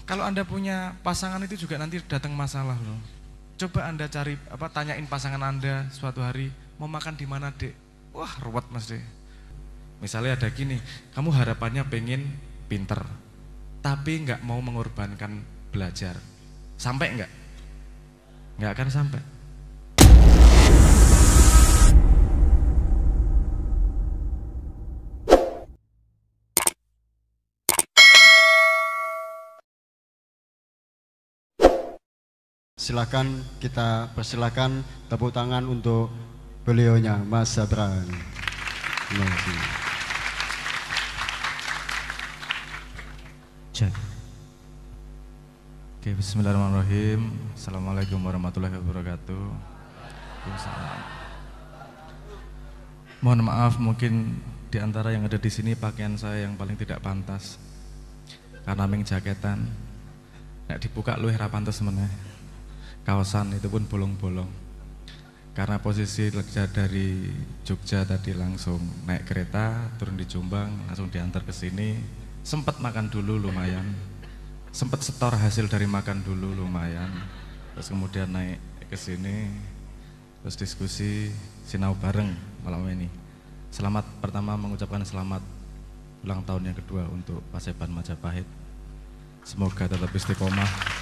Kalau Anda punya pasangan itu juga nanti datang masalah loh. Coba Anda cari tanyain pasangan Anda suatu hari, mau makan di mana, Dek? Wah, ruwet Mas Dek. Misalnya ada gini, kamu harapannya pengen pinter, tapi nggak mau mengorbankan belajar. Sampai nggak? Nggak akan sampai. Silakan kita persilakan tepuk tangan untuk beliaunya, Mas Sabran. Terima kasih. Cek. Oke, bismillahirrahmanirrahim. Assalamualaikum warahmatullahi wabarakatuh. Waalaikumsalam. Mohon maaf, mungkin di antara yang ada di sini pakaian saya yang paling tidak pantas. Karena ming jaketan, nek dibuka luwih ra pantes meneh. Kaosan itu pun bolong-bolong. Karena posisi kerja dari Jogja tadi langsung naik kereta, turun di Jombang, langsung diantar ke sini. Sempat makan dulu lumayan. Sempat setor hasil dari makan dulu lumayan. Terus kemudian naik ke sini, terus diskusi sinau bareng malam ini. Selamat pertama mengucapkan selamat ulang tahun yang kedua untuk Paseban Majapahit. Semoga tetap istiqomah.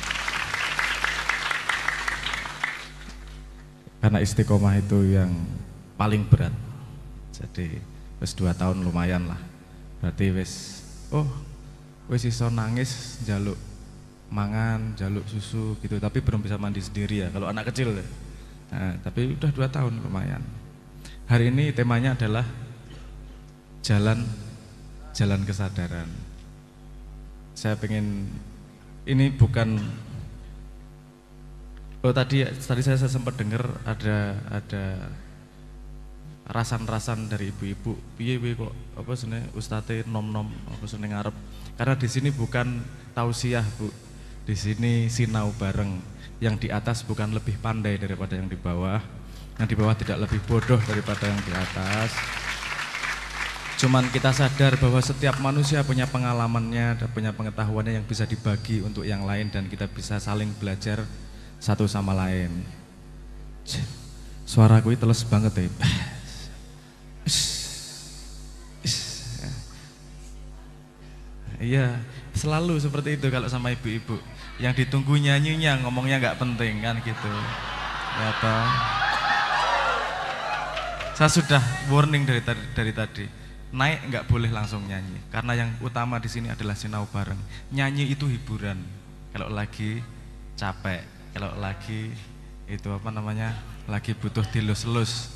Karena istiqomah itu yang paling berat. Jadi wis 2 tahun lumayan lah. Berarti wis iso nangis, jaluk mangan, jaluk susu gitu, tapi belum bisa mandi sendiri ya kalau anak kecil. Nah, tapi udah 2 tahun lumayan. Hari ini temanya adalah jalan kesadaran. Saya pengen, ini bukan tadi saya sempat dengar ada rasan-rasan dari ibu-ibu, piye kok apa seneng ustate nom-nom apa seneng ngarep. Karena di sini bukan tausiah, Bu. Di sini sinau bareng. Yang di atas bukan lebih pandai daripada yang di bawah. Yang di bawah tidak lebih bodoh daripada yang di atas. Cuman kita sadar bahwa setiap manusia punya pengalamannya dan punya pengetahuannya yang bisa dibagi untuk yang lain, dan kita bisa saling belajar satu sama lain. Suaraku itu teles banget ya. Iya, selalu seperti itu kalau sama ibu-ibu. Yang ditunggu nyanyinya, ngomongnya nggak penting kan gitu. Ya toh. Saya sudah warning dari tadi. Naik nggak boleh langsung nyanyi, karena yang utama di sini adalah sinau bareng. Nyanyi itu hiburan. Kalau lagi capek, kalau lagi itu lagi butuh dilus-lus,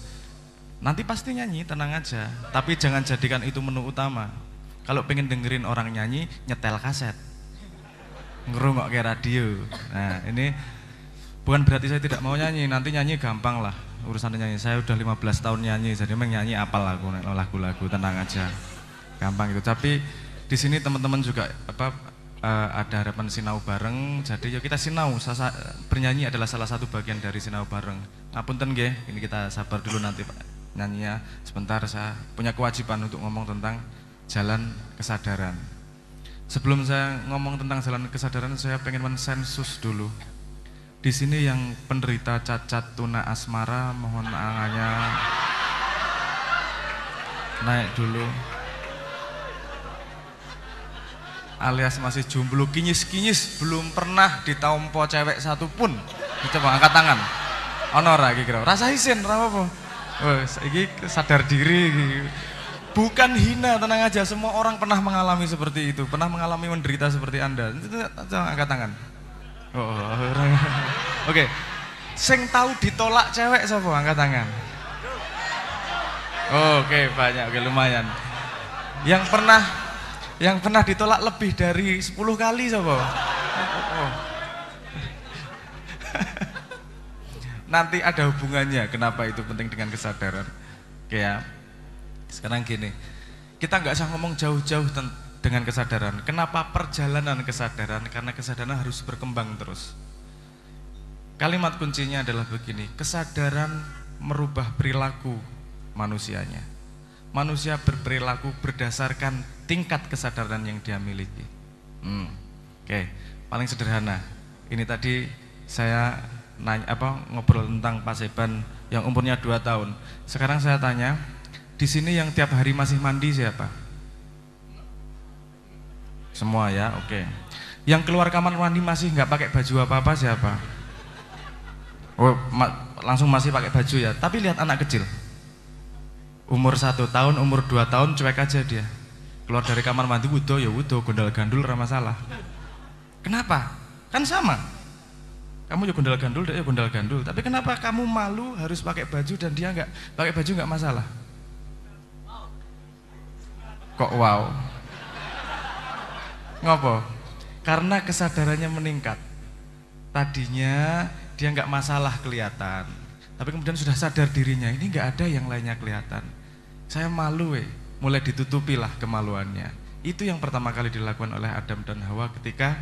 nanti pasti nyanyi, tenang aja. Tapi jangan jadikan itu menu utama. Kalau pengen dengerin orang nyanyi, nyetel kaset, ngerungok ke radio. Nah ini bukan berarti saya tidak mau nyanyi. Nanti nyanyi gampang lah, urusan nyanyi. Saya udah 15 tahun nyanyi, jadi memang nyanyi apal lagu-lagu, tenang aja, gampang itu. Tapi di sini teman-teman juga ada harapan sinau bareng, jadi ya kita sinau. Bernyanyi adalah salah satu bagian dari sinau bareng. Ngapunten nggih, ini kita sabar dulu nanti Pak nyanyinya. Sebentar, saya punya kewajiban untuk ngomong tentang jalan kesadaran. Sebelum saya ngomong tentang jalan kesadaran, saya pengen mensensus dulu. Di sini yang penderita cacat tuna asmara, mohon tangannya naik dulu. Alias masih jomblo kinyis-kinyis, belum pernah ditampa cewek satu pun. Coba angkat tangan. Ono ora iki kira? Rasa isin ora apa-apa. Wes iki sadar diri iki. Bukan hina, tenang aja. Semua orang pernah mengalami seperti itu, pernah mengalami menderita seperti Anda. Angkat tangan. Oke. Sing tahu ditolak cewek sapa? Angkat tangan. Oke, banyak, oke, lumayan. Yang pernah ditolak lebih dari 10 kali sapa? Nanti ada hubungannya kenapa itu penting dengan kesadaran. Oke ya. Sekarang gini, kita nggak usah ngomong jauh-jauh dengan kesadaran. Kenapa perjalanan kesadaran? Karena kesadaran harus berkembang terus. Kalimat kuncinya adalah begini, kesadaran merubah perilaku manusianya. Manusia berperilaku berdasarkan tingkat kesadaran yang dia miliki. Oke. paling sederhana. Ini tadi saya ngobrol tentang Paseban yang umurnya 2 tahun. Sekarang saya tanya, di sini yang tiap hari masih mandi siapa? Semua ya, oke. Yang keluar kamar mandi masih nggak pakai baju apa-apa siapa? Oh, langsung masih pakai baju ya. Tapi lihat anak kecil, umur 1 tahun, umur 2 tahun cuek aja dia. Keluar dari kamar mandi wudo ya wudo, gondal gandul ora masalah. Kenapa? Kan sama. Kamu ya gondal gandul, dia ya gondal gandul. Tapi kenapa kamu malu harus pakai baju dan dia nggak pakai baju nggak masalah? Kok wow? Ngopo? Karena kesadarannya meningkat. Tadinya dia nggak masalah kelihatan, tapi kemudian sudah sadar dirinya ini nggak ada yang lainnya kelihatan. Saya malu, mulai ditutupi lah kemaluannya. Itu yang pertama kali dilakukan oleh Adam dan Hawa ketika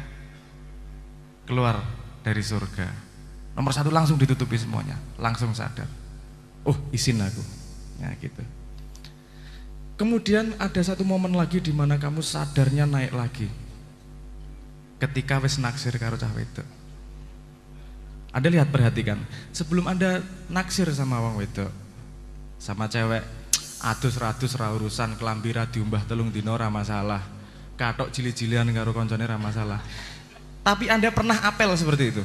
keluar dari surga. Nomor 1 langsung ditutupi semuanya, langsung sadar. Oh, izin aku, ya gitu. Kemudian ada satu momen lagi di mana kamu sadarnya naik lagi. Ketika wis naksir karo cah wedok. Anda lihat, perhatikan, sebelum Anda naksir sama wong wedok, sama cewek, adus-radus ra urusan, kelambi ra diumbah telung dino ra masalah, katok jili-jilian karo koncone ra masalah. Tapi Anda pernah apel seperti itu?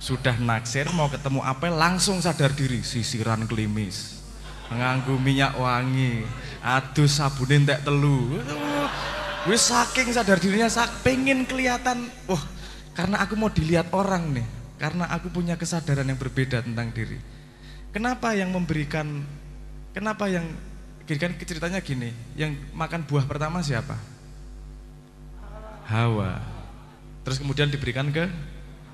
Sudah naksir, mau ketemu apel, langsung sadar diri, sisiran klimis, nganggo minyak wangi, adus sabune entek telu. Wis saking sadar dirinya, pengen kelihatan, wah, karena aku mau dilihat orang nih, karena aku punya kesadaran yang berbeda tentang diri. Kenapa yang ceritanya gini, yang makan buah pertama siapa? Hawa. Terus kemudian diberikan ke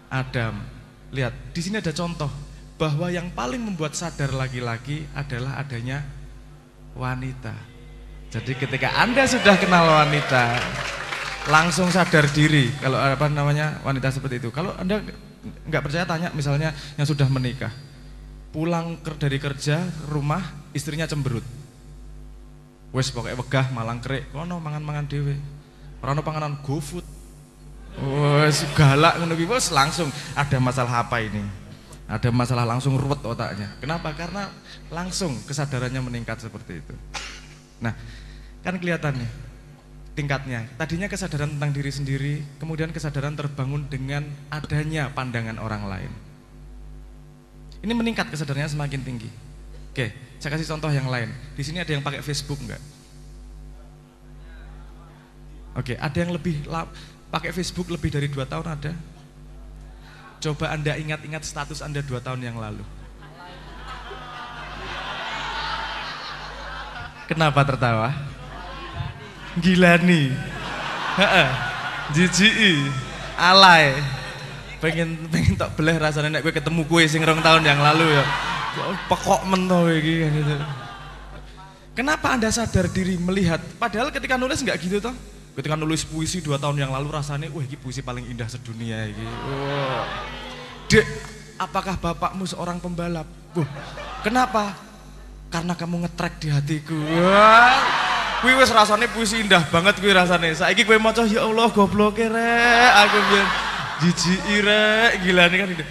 Adam. Lihat, di sini ada contoh bahwa yang paling membuat sadar laki-laki adalah adanya wanita. Jadi ketika Anda sudah kenal wanita, langsung sadar diri kalau wanita seperti itu. Kalau Anda nggak percaya, tanya misalnya yang sudah menikah, pulang dari kerja rumah istrinya cemberut, wes pokoknya wegah malang kerik, kono mangan-mangan dewe, ora ono panganan GoFood, wes galak ngono kuwi, wes langsung ada masalah apa ini, ada masalah, langsung ruwet otaknya. Kenapa? Karena langsung kesadarannya meningkat seperti itu. Nah, kan kelihatan nih tingkatnya. Tadinya kesadaran tentang diri sendiri, kemudian kesadaran terbangun dengan adanya pandangan orang lain. Ini meningkat kesadarannya semakin tinggi. Oke, saya kasih contoh yang lain. Di sini ada yang pakai Facebook enggak? Oke, ada yang pakai Facebook lebih dari 2 tahun ada? Coba Anda ingat-ingat status Anda 2 tahun yang lalu. Kenapa tertawa? Gila nih, jijiki, alay, pengen tok beleh rasanya nek gue ketemu kue sing 2 tahun yang lalu ya, pekok mentoh iki gitu. Kenapa Anda sadar diri melihat? Padahal ketika nulis nggak gitu toh. Ketika nulis puisi 2 tahun yang lalu rasanya, wah ini puisi paling indah sedunia iki. Oh. Dek, apakah bapakmu seorang pembalap? Kenapa? Karena kamu ngetrek di hatiku. Wah. Kuwi wis rasane puisi indah banget kuwi rasane. Saiki kowe maca ya Allah gobloke rek, aku biyen jijiki rek, gilane kan itu.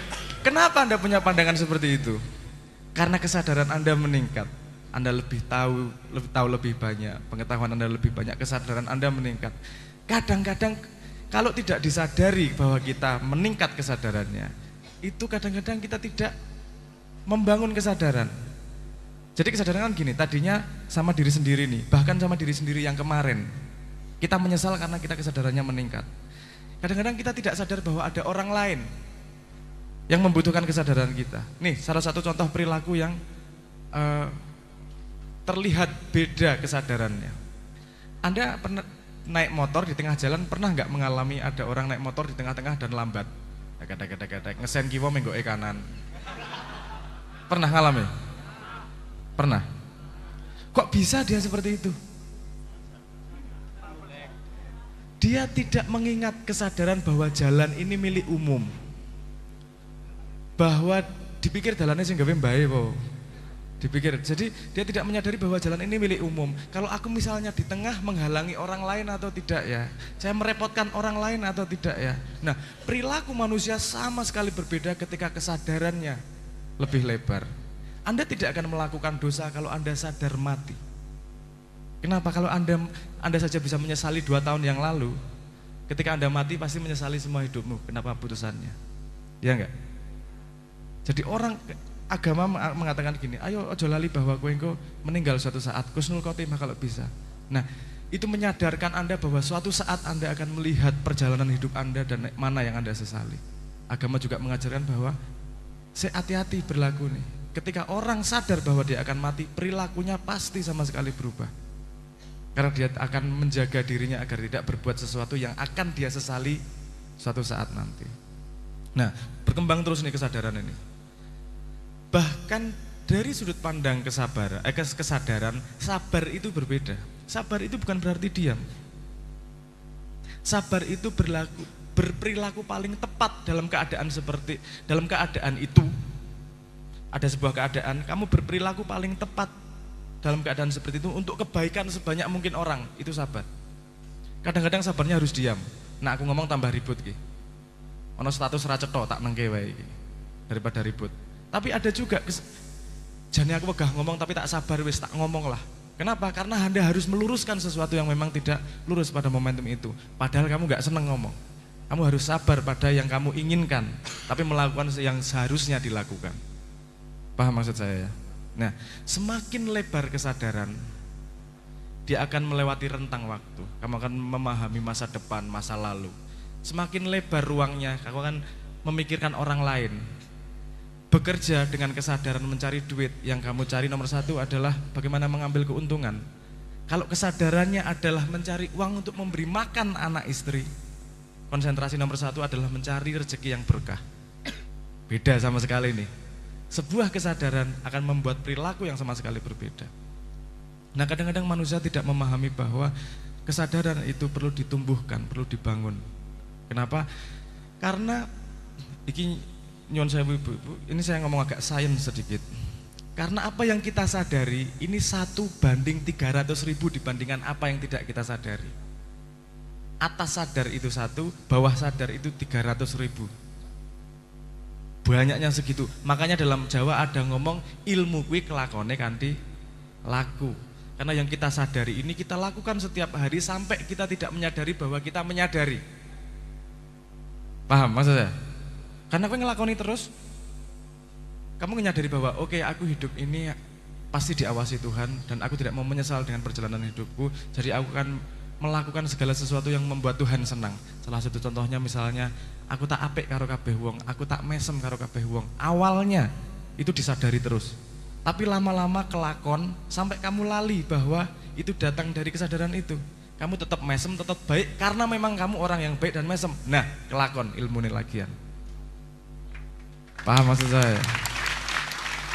Kenapa Anda punya pandangan seperti itu? Karena kesadaran Anda meningkat. Anda lebih tahu lebih banyak, pengetahuan Anda lebih banyak, kesadaran Anda meningkat. Kadang-kadang kalau tidak disadari bahwa kita meningkat kesadarannya, itu kadang-kadang kita tidak membangun kesadaran. Jadi kesadaran kan gini, tadinya sama diri sendiri nih, bahkan sama diri sendiri yang kemarin. Kita menyesal karena kita kesadarannya meningkat. Kadang-kadang kita tidak sadar bahwa ada orang lain yang membutuhkan kesadaran kita. Nih, salah satu contoh perilaku yang terlihat beda kesadarannya. Anda pernah naik motor di tengah jalan, pernah nggak mengalami ada orang naik motor di tengah-tengah dan lambat? Ngesen kiwa menggoe kanan. Pernah ngalami? Pernah? Kok bisa dia seperti itu? Dia tidak mengingat kesadaran bahwa jalan ini milik umum. Bahwa dipikir jalannya sing gawe mbae po. Dipikir, jadi dia tidak menyadari bahwa jalan ini milik umum. Kalau aku misalnya di tengah menghalangi orang lain atau tidak ya, saya merepotkan orang lain atau tidak ya. Nah, perilaku manusia sama sekali berbeda ketika kesadarannya lebih lebar. Anda tidak akan melakukan dosa kalau Anda sadar mati. Kenapa? Kalau Anda saja bisa menyesali 2 tahun yang lalu, ketika Anda mati pasti menyesali semua hidupmu. Kenapa putusannya? Ya enggak? Jadi agama mengatakan gini, ayo ojo lali bahwa kowe engko meninggal suatu saat, kusnul khotimah kalau bisa. Nah, itu menyadarkan Anda bahwa suatu saat Anda akan melihat perjalanan hidup Anda dan mana yang Anda sesali. Agama juga mengajarkan bahwa hati-hati berlaku nih. Ketika orang sadar bahwa dia akan mati, perilakunya pasti sama sekali berubah. Karena dia akan menjaga dirinya agar tidak berbuat sesuatu yang akan dia sesali suatu saat nanti. Nah, berkembang terus nih kesadaran ini. Bahkan dari sudut pandang kesadaran, sabar itu berbeda. Sabar itu bukan berarti diam. Sabar itu berperilaku paling tepat dalam keadaan itu. Ada sebuah keadaan, kamu berperilaku paling tepat dalam keadaan seperti itu untuk kebaikan sebanyak mungkin orang, itu sabar. Kadang-kadang sabarnya harus diam. Nah, aku ngomong tambah ribut ki. Ono status ra cetha tak nengke wae iki. Daripada ribut. Tapi ada juga, jane aku wegah ngomong tapi tak sabar wis tak ngomong lah. Kenapa? Karena Anda harus meluruskan sesuatu yang memang tidak lurus pada momentum itu. Padahal kamu gak seneng ngomong. Kamu harus sabar pada yang kamu inginkan, tapi melakukan yang seharusnya dilakukan. Paham maksud saya ya? Nah, semakin lebar kesadaran, dia akan melewati rentang waktu. Kamu akan memahami masa depan, masa lalu. Semakin lebar ruangnya, kamu akan memikirkan orang lain. Bekerja dengan kesadaran mencari duit, yang kamu cari nomor 1 adalah bagaimana mengambil keuntungan. Kalau kesadarannya adalah mencari uang untuk memberi makan anak istri, konsentrasi nomor 1 adalah mencari rezeki yang berkah. Beda sama sekali nih. Sebuah kesadaran akan membuat perilaku yang sama sekali berbeda. Nah, kadang-kadang manusia tidak memahami bahwa kesadaran itu perlu ditumbuhkan, perlu dibangun. Kenapa? Karena nyon saya ibu-ibu, ini saya ngomong agak sains sedikit. Karena apa yang kita sadari ini 1:300.000 dibandingkan apa yang tidak kita sadari. Atas sadar itu 1, bawah sadar itu 300.000. Banyaknya segitu. Makanya dalam Jawa ada ngomong ilmu kuwi kelakone kanthi laku. Karena yang kita sadari ini kita lakukan setiap hari sampai kita tidak menyadari bahwa kita menyadari. Paham maksudnya? Karena aku ngelakoni terus, kamu menyadari bahwa oke, aku hidup ini pasti diawasi Tuhan dan aku tidak mau menyesal dengan perjalanan hidupku. Jadi aku akan melakukan segala sesuatu yang membuat Tuhan senang. Salah satu contohnya misalnya, aku tak apik karo kabeh wong, aku tak mesem karo kabeh wong. Awalnya itu disadari terus. Tapi lama-lama kelakon sampai kamu lali bahwa itu datang dari kesadaran itu. Kamu tetap mesem, tetap baik karena memang kamu orang yang baik dan mesem. Nah, kelakon ilmu lagian. Paham maksud saya?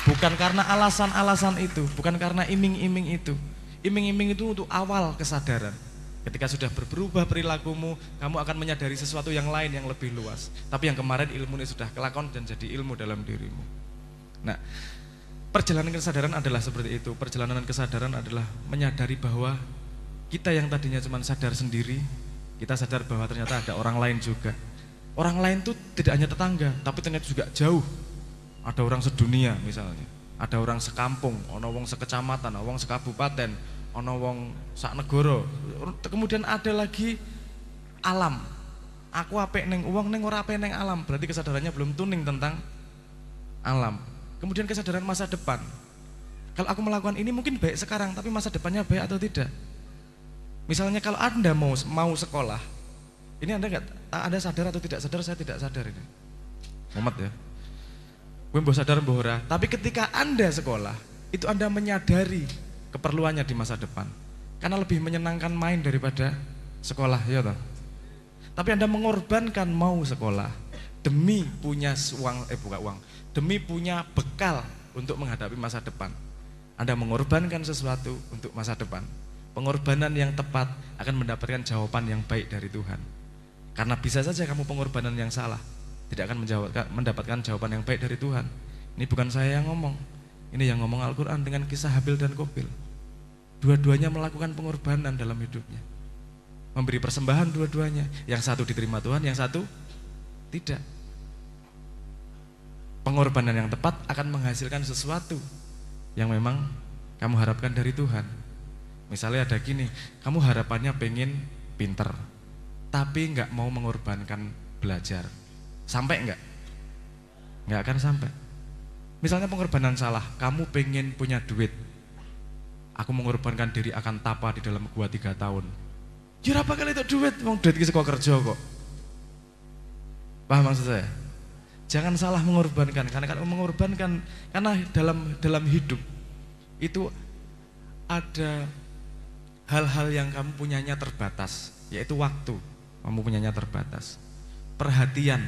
Bukan karena alasan-alasan itu, bukan karena iming-iming itu. Iming-iming itu untuk awal kesadaran. Ketika sudah berubah perilakumu, kamu akan menyadari sesuatu yang lain yang lebih luas. Tapi yang kemarin ilmu ini sudah kelakon dan jadi ilmu dalam dirimu. Nah, perjalanan kesadaran adalah seperti itu. Perjalanan kesadaran adalah menyadari bahwa kita yang tadinya cuma sadar sendiri, kita sadar bahwa ternyata ada orang lain juga. Orang lain itu tidak hanya tetangga, tapi ternyata juga jauh. Ada orang sedunia misalnya, ada orang sekampung, ono wong sekecamatan, ono wong sekabupaten, ono wong sak negara. Kemudian ada lagi alam. Aku apik ning wong ning ora apik ning alam, berarti kesadarannya belum tuning tentang alam. Kemudian kesadaran masa depan. Kalau aku melakukan ini mungkin baik sekarang, tapi masa depannya baik atau tidak? Misalnya kalau Anda mau sekolah, ini Anda sadar atau tidak sadar? Saya tidak sadar ini. Muhammad ya. Gue mbok sadar mbok ora. Tapi ketika Anda sekolah, itu Anda menyadari keperluannya di masa depan. Karena lebih menyenangkan main daripada sekolah, ya toh. Tapi Anda mengorbankan mau sekolah demi punya demi punya bekal untuk menghadapi masa depan. Anda mengorbankan sesuatu untuk masa depan. Pengorbanan yang tepat akan mendapatkan jawaban yang baik dari Tuhan. Karena bisa saja kamu pengorbanan yang salah, tidak akan mendapatkan jawaban yang baik dari Tuhan. Ini bukan saya yang ngomong. Ini yang ngomong Al-Quran dengan kisah Habil dan Qabil. Dua-duanya melakukan pengorbanan dalam hidupnya, memberi persembahan dua-duanya. Yang satu diterima Tuhan, yang satu tidak. Pengorbanan yang tepat akan menghasilkan sesuatu yang memang kamu harapkan dari Tuhan. Misalnya ada gini, kamu harapannya pengen pinter, tapi nggak mau mengorbankan belajar. Sampai nggak? Nggak akan sampai. Misalnya pengorbanan salah, kamu pengen punya duit, aku mengorbankan diri akan tapa di dalam gua 3 tahun. Ya apa kali itu duit, mau duit kisah kerja kok. Paham maksud saya? Jangan salah mengorbankan, karena kalau mengorbankan, karena dalam hidup itu ada hal-hal yang kamu punyanya terbatas, yaitu waktu, kamu punyanya terbatas. Perhatian,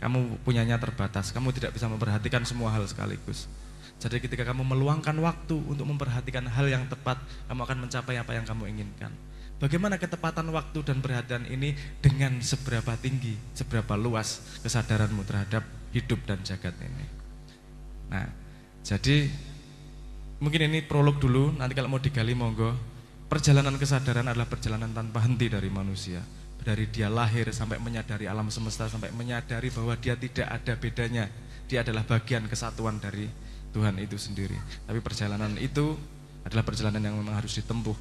kamu punyanya terbatas, kamu tidak bisa memperhatikan semua hal sekaligus. Jadi ketika kamu meluangkan waktu untuk memperhatikan hal yang tepat, kamu akan mencapai apa yang kamu inginkan. Bagaimana ketepatan waktu dan perhatian ini dengan seberapa tinggi, seberapa luas kesadaranmu terhadap hidup dan jagat ini. Nah, jadi mungkin ini prolog dulu, nanti kalau mau digali monggo. Perjalanan kesadaran adalah perjalanan tanpa henti dari manusia. Dari dia lahir sampai menyadari alam semesta, sampai menyadari bahwa dia tidak ada bedanya, dia adalah bagian kesatuan dari Tuhan itu sendiri. Tapi perjalanan itu adalah perjalanan yang memang harus ditempuh,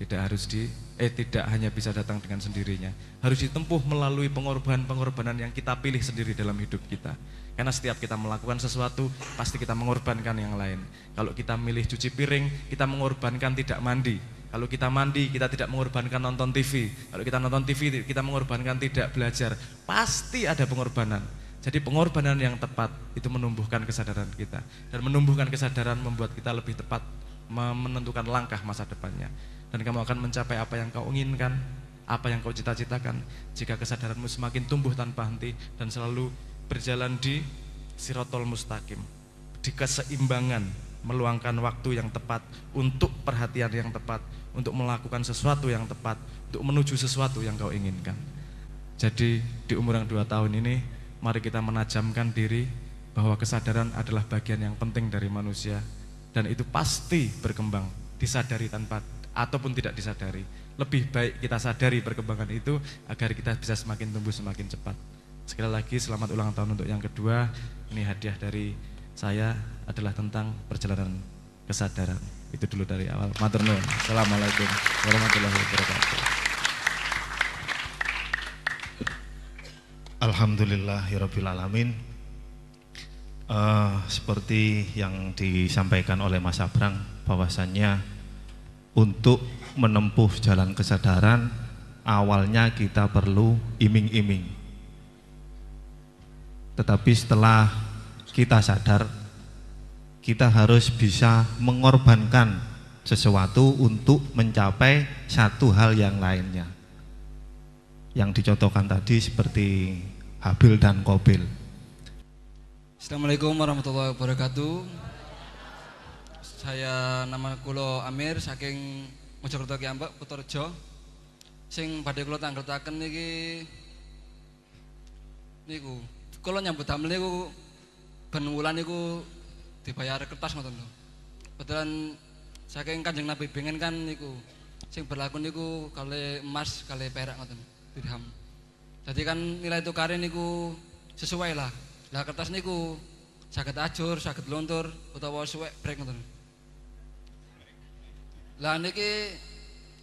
tidak hanya bisa datang dengan sendirinya, harus ditempuh melalui pengorbanan yang kita pilih sendiri dalam hidup kita. Karena setiap kita melakukan sesuatu, pasti kita mengorbankan yang lain. Kalau kita milih cuci piring, kita mengorbankan tidak mandi. Kalau kita mandi, kita tidak mengorbankan nonton TV. Kalau kita nonton TV, kita mengorbankan tidak belajar. Pasti ada pengorbanan. Jadi pengorbanan yang tepat itu menumbuhkan kesadaran kita. Dan menumbuhkan kesadaran membuat kita lebih tepat menentukan langkah masa depannya. Dan kamu akan mencapai apa yang kau inginkan, apa yang kau cita-citakan, jika kesadaranmu semakin tumbuh tanpa henti dan selalu berjalan di sirotol mustaqim, di keseimbangan, meluangkan waktu yang tepat untuk perhatian yang tepat, untuk melakukan sesuatu yang tepat, untuk menuju sesuatu yang kau inginkan. Jadi di umur yang 2 tahun ini, mari kita menajamkan diri bahwa kesadaran adalah bagian yang penting dari manusia, dan itu pasti berkembang, disadari tanpa ataupun tidak disadari. Lebih baik kita sadari perkembangan itu agar kita bisa semakin tumbuh semakin cepat. Sekali lagi selamat ulang tahun untuk yang kedua. Ini hadiah dari saya adalah tentang perjalanan kesadaran. Itu dulu dari awal. Matur nuwun. Assalamualaikum warahmatullahi wabarakatuh. Alhamdulillahirabbil alamin. Seperti yang disampaikan oleh Mas Abrang, bahwasannya untuk menempuh jalan kesadaran awalnya kita perlu iming-iming. Tetapi setelah kita sadar, kita harus bisa mengorbankan sesuatu untuk mencapai satu hal yang lainnya. Yang dicontohkan tadi seperti Habil dan Qabil. Assalamualaikum warahmatullahi wabarakatuh. Saya nama kula Amir saking Mojokerto Ki Ambek Purworejo. Sing badhe kula tanggetaken niku kula nyambut damel niku ben wulan niku dibayar kertas ngoten lho. Kebetulan saking Kanjeng Nabi bengen kan niku sing berlaku niku kali emas kali perak ngoten dirham. Jadi kan nilai tukare niku sesuai lah. Lah kertas niku saged ajur, saged luntur utawa suwek brek ngoten. Lah niki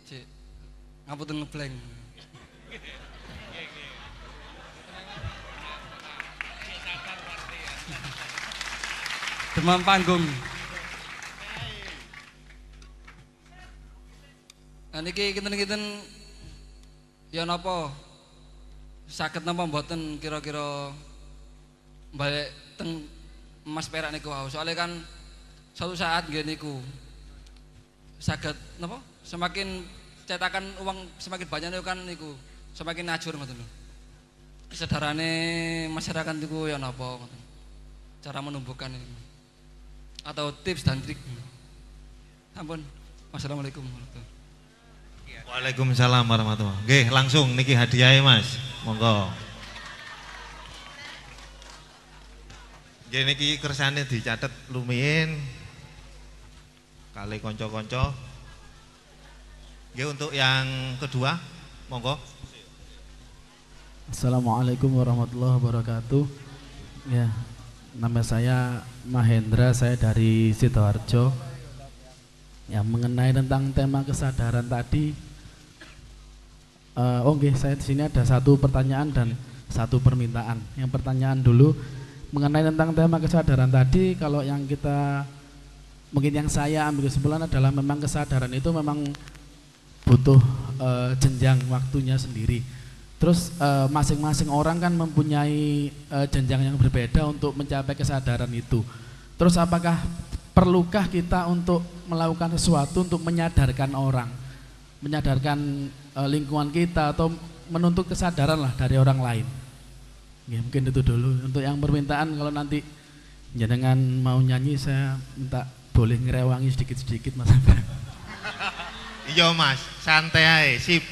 cek ngapunten ngeblank. Demam panggung. Nah niki kinten-kinten ya napa saged napa mboten kira-kira balik teng emas perak niku wau. Soalnya kan suatu saat nggih niku saged napa semakin cetakan uang semakin banyak niku kan niku semakin ajur ngoten lho. Kesedarane masyarakat niku ya napa ngoten. Cara menumbuhkan ini atau tips dan trik. Ampun. Wassalamualaikum warahmatullahi wabarakatuh. Waalaikumsalam warahmatullahi wabarakatuh. Nggih, langsung niki hadiahnya Mas. Monggo. Nggih niki kersane dicatet lumiyin kali konco-konco. Nggih, untuk yang kedua, monggo. Assalamualaikum warahmatullahi wabarakatuh. Ya, nama saya Mahendra, saya dari Sidoarjo. Ya, mengenai tentang tema kesadaran tadi, saya di sini ada satu pertanyaan dan satu permintaan. Yang pertanyaan dulu mengenai tentang tema kesadaran tadi, kalau yang kita mungkin yang saya ambil kesimpulan adalah memang kesadaran itu memang butuh jenjang waktunya sendiri. Terus masing-masing orang kan mempunyai jenjang yang berbeda untuk mencapai kesadaran itu. Terus apakah perlukah kita untuk melakukan sesuatu untuk menyadarkan orang, menyadarkan lingkungan kita atau menuntut kesadaran lah dari orang lain? Ya, mungkin itu dulu. Untuk yang permintaan, kalau nanti jenengan mau nyanyi saya minta boleh ngerewangi sedikit-sedikit Mas. Iya Mas, santai ae, sip.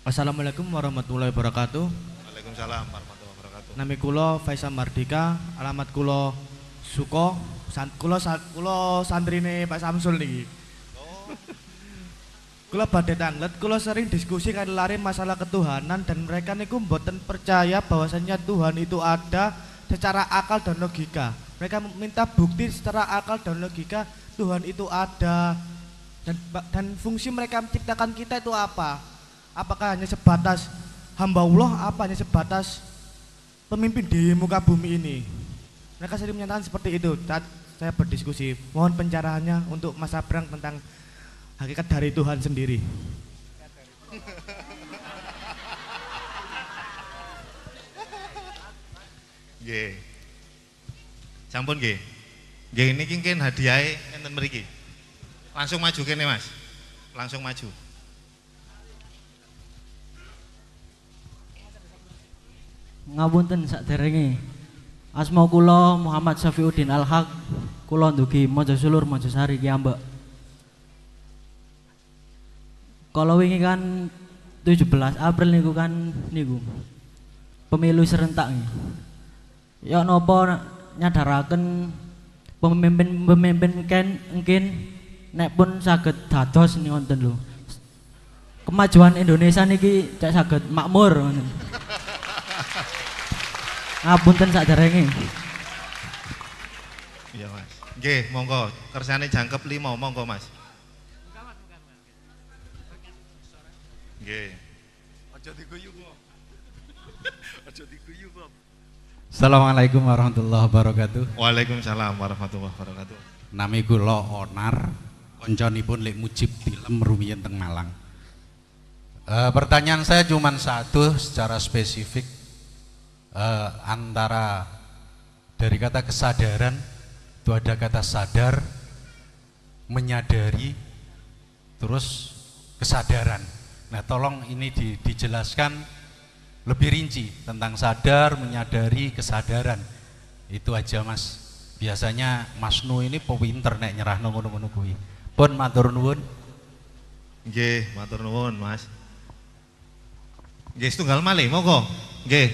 Assalamualaikum warahmatullahi wabarakatuh. Waalaikumsalam warahmatullahi wabarakatuh. Nami kula Faisal Mardika, alamat kula Suko, kula santrine Pak Samsul niki. Kula badhe tanglet, kula sering diskusi kali lari masalah ketuhanan dan mereka niku mboten percaya bahwasanya Tuhan itu ada secara akal dan logika. Mereka minta bukti secara akal dan logika Tuhan itu ada, dan fungsi mereka menciptakan kita itu apa? Apakah hanya sebatas hamba Allah, apa hanya sebatas pemimpin di muka bumi ini? Mereka sering menyatakan seperti itu. Saat saya berdiskusi, mohon pencerahannya untuk Mas Abrang tentang hakikat dari Tuhan sendiri. Nggih. Sampun nggih. Nggih niki mungkin hadiahe enten mriki. Langsung maju kene Mas. Langsung maju. Ngapunten saderenge. Asma kula Muhammad Syafiuddin Al-Haq. Kula ndugi Mojosulur Mojosari ki ambek. Kalau wingi kan 17 April niku kan niku pemilu serentak nih. Ya napa nyadaraken pemimpin kan mungkin nek pun saged dados nih wonten lho. Kemajuan Indonesia niki cek saged makmur ngoten. Ngapunten saderenge. Iya Mas. Nggih, monggo. Kersane jangkep 5, monggo Mas. Nggih. Aja diguyu kok. Aja diguyu kok. Assalamualaikum warahmatullahi wabarakatuh. Waalaikumsalam warahmatullahi wabarakatuh. Nami kula Onar, konconipun Lek Mujib Tilem rumiyin teng Malang. Pertanyaan saya cuma satu secara spesifik, antara dari kata kesadaran itu ada kata sadar, menyadari, terus kesadaran. Nah tolong ini dijelaskan lebih rinci tentang sadar, menyadari, kesadaran. Itu aja Mas. Biasanya Mas Nu ini pinter nek nyerahno ngono-ngono kuwi. Pun matur nuwun. Nggih, matur nuwun Mas. Nggih, setunggal malih monggo. Nggih.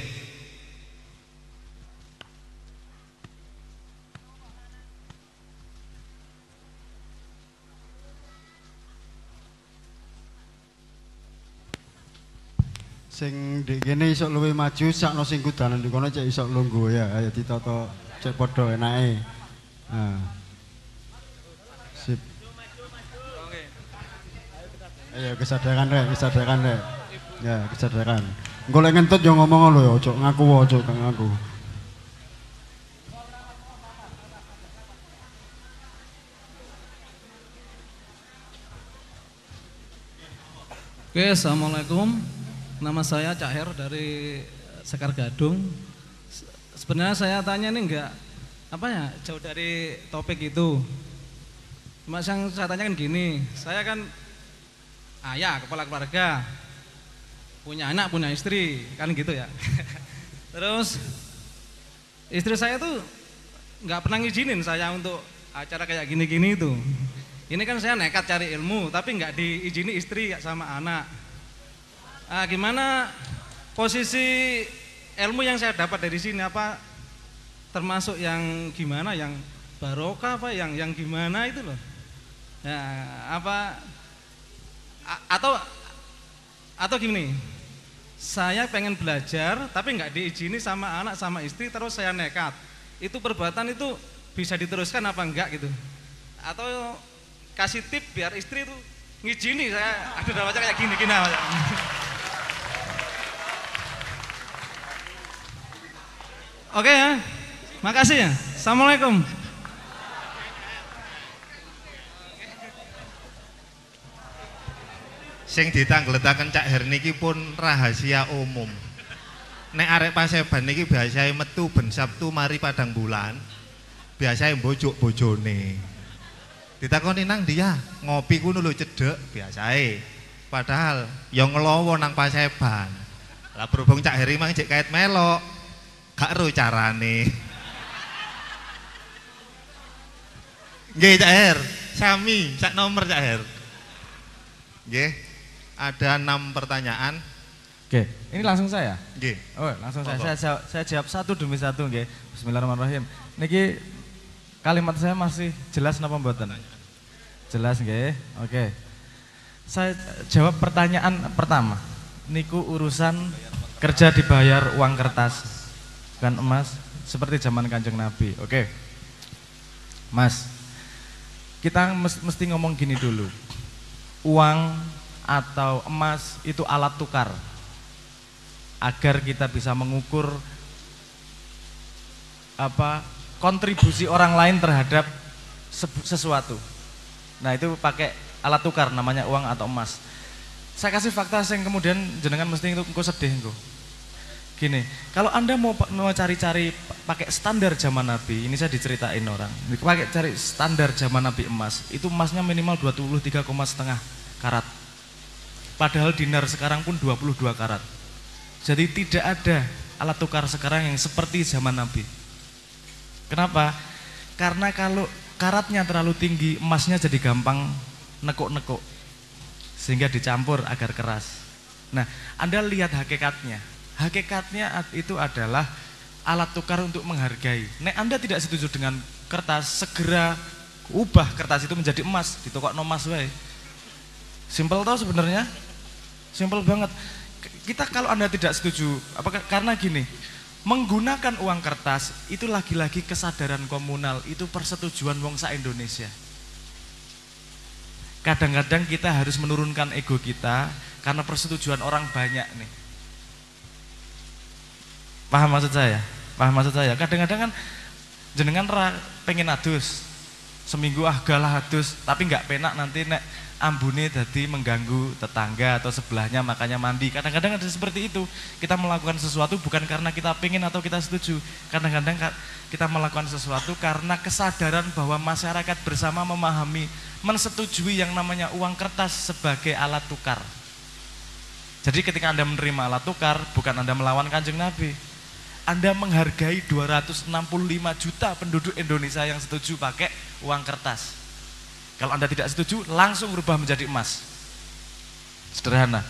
Sing di kene isok luwih maju sakno sing kudanan di kono cek isok lungguh ya. Ayo ditata cek padha enake. Nah. Sip. Ayo kesadaran rek. Ya, kesadaran. Engko lek ngentut yo ngomong lho ya, ojo ngaku ojo kang ngaku. Oke, assalamualaikum. Nama saya Cak Her dari Sekar Gadung. Sebenarnya saya tanya ini enggak jauh dari topik itu. Cuma yang saya tanyakan gini, saya kan ayah, kepala keluarga, punya anak, punya istri, kan gitu ya. Terus istri saya tuh nggak pernah ngizinin saya untuk acara kayak gini-gini itu. Ini kan saya nekat cari ilmu, tapi nggak diizini istri sama anak. Gimana posisi ilmu yang saya dapat dari sini, apa termasuk yang gimana, yang barokah apa, yang gimana itu loh. Ya, apa atau gini, saya pengen belajar tapi nggak diizini sama anak sama istri, terus saya nekat. Itu perbuatan itu bisa diteruskan apa enggak gitu? Atau kasih tip biar istri itu ngizini saya, aduh namanya kayak gini namanya. Oke ya, makasih ya. Assalamualaikum. Sing ditanggletaken Cak Her niki pun rahasia umum. Nek arek Paseban niki biasae metu ben Sabtu mari Padang Bulan. Biasae mbojok bojone. Ditakoni nang dia, ngopi kuno lho cedek biasae. Padahal ya ngelowo nang Paseban. Lah berhubung Cak Her mang jek kait melok. Gak ero carane. Nggih Cak Her, sami sak nomor Cak Her. Nggih. Ada 6 pertanyaan. Oke, ini langsung saya. Nggih. Oh, langsung saya jawab satu demi satu nggih. Bismillahirrahmanirrahim. Niki kalimat saya masih jelas napa mboten? Jelas nggih. Oke. Saya jawab pertanyaan pertama. Niku urusan kerja dibayar uang kertas bukan emas seperti zaman Kanjeng Nabi. Oke. Mas, kita mesti ngomong gini dulu. Uang atau emas itu alat tukar agar kita bisa mengukur apa kontribusi orang lain terhadap sesuatu. Nah itu pakai alat tukar namanya uang atau emas. Saya kasih fakta yang kemudian jenengan mesti itu engko sedih engko. Gini, kalau Anda mau cari-cari pakai standar zaman Nabi, ini saya diceritain orang. Pakai cari standar zaman Nabi emas, itu emasnya minimal 23,5 karat. Padahal dinar sekarang pun 22 karat. Jadi tidak ada alat tukar sekarang yang seperti zaman Nabi. Kenapa? Karena kalau karatnya terlalu tinggi, emasnya jadi gampang nekuk-nekuk. Sehingga dicampur agar keras. Nah, Anda lihat hakikatnya. Hakikatnya itu adalah alat tukar untuk menghargai. Nek Anda tidak setuju dengan kertas, segera ubah kertas itu menjadi emas, ditokokno emas wae. Simpel tau sebenarnya, simpel banget. Kita kalau Anda tidak setuju, karena gini, menggunakan uang kertas itu lagi-lagi kesadaran komunal, itu persetujuan wong sak Indonesia. Kadang-kadang kita harus menurunkan ego kita karena persetujuan orang banyak nih. Paham maksud saya? Paham maksud saya? Kadang-kadang kan jenengan pengen adus, seminggu galah adus, tapi nggak penak nanti nek ambune dadi mengganggu tetangga atau sebelahnya makanya mandi. Kadang-kadang ada seperti itu. Kita melakukan sesuatu bukan karena kita pengen atau kita setuju. Kadang-kadang kita melakukan sesuatu karena kesadaran bahwa masyarakat bersama memahami, mensetujui yang namanya uang kertas sebagai alat tukar. Jadi ketika Anda menerima alat tukar, bukan Anda melawan Kanjeng Nabi. Anda menghargai 265 juta penduduk Indonesia yang setuju pakai uang kertas. Kalau Anda tidak setuju, langsung berubah menjadi emas. Sederhana,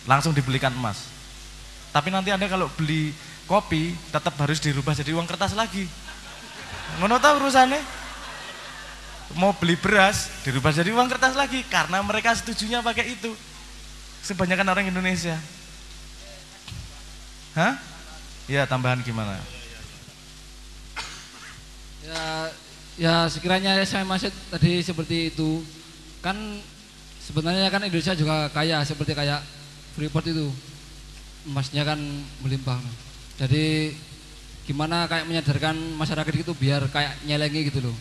langsung dibelikan emas. Tapi nanti Anda kalau beli kopi, tetap harus dirubah jadi uang kertas lagi. Ngono ta urusannya? Mau beli beras, dirubah jadi uang kertas lagi, karena mereka setujunya pakai itu. Sebanyakan orang Indonesia. Hah? Ya, tambahan gimana? Ya sekiranya saya masih tadi seperti itu, kan sebenarnya kan Indonesia juga kaya seperti kayak Freeport itu, emasnya kan melimpah. Jadi gimana kayak menyadarkan masyarakat itu biar kayak nyelengi gitu loh.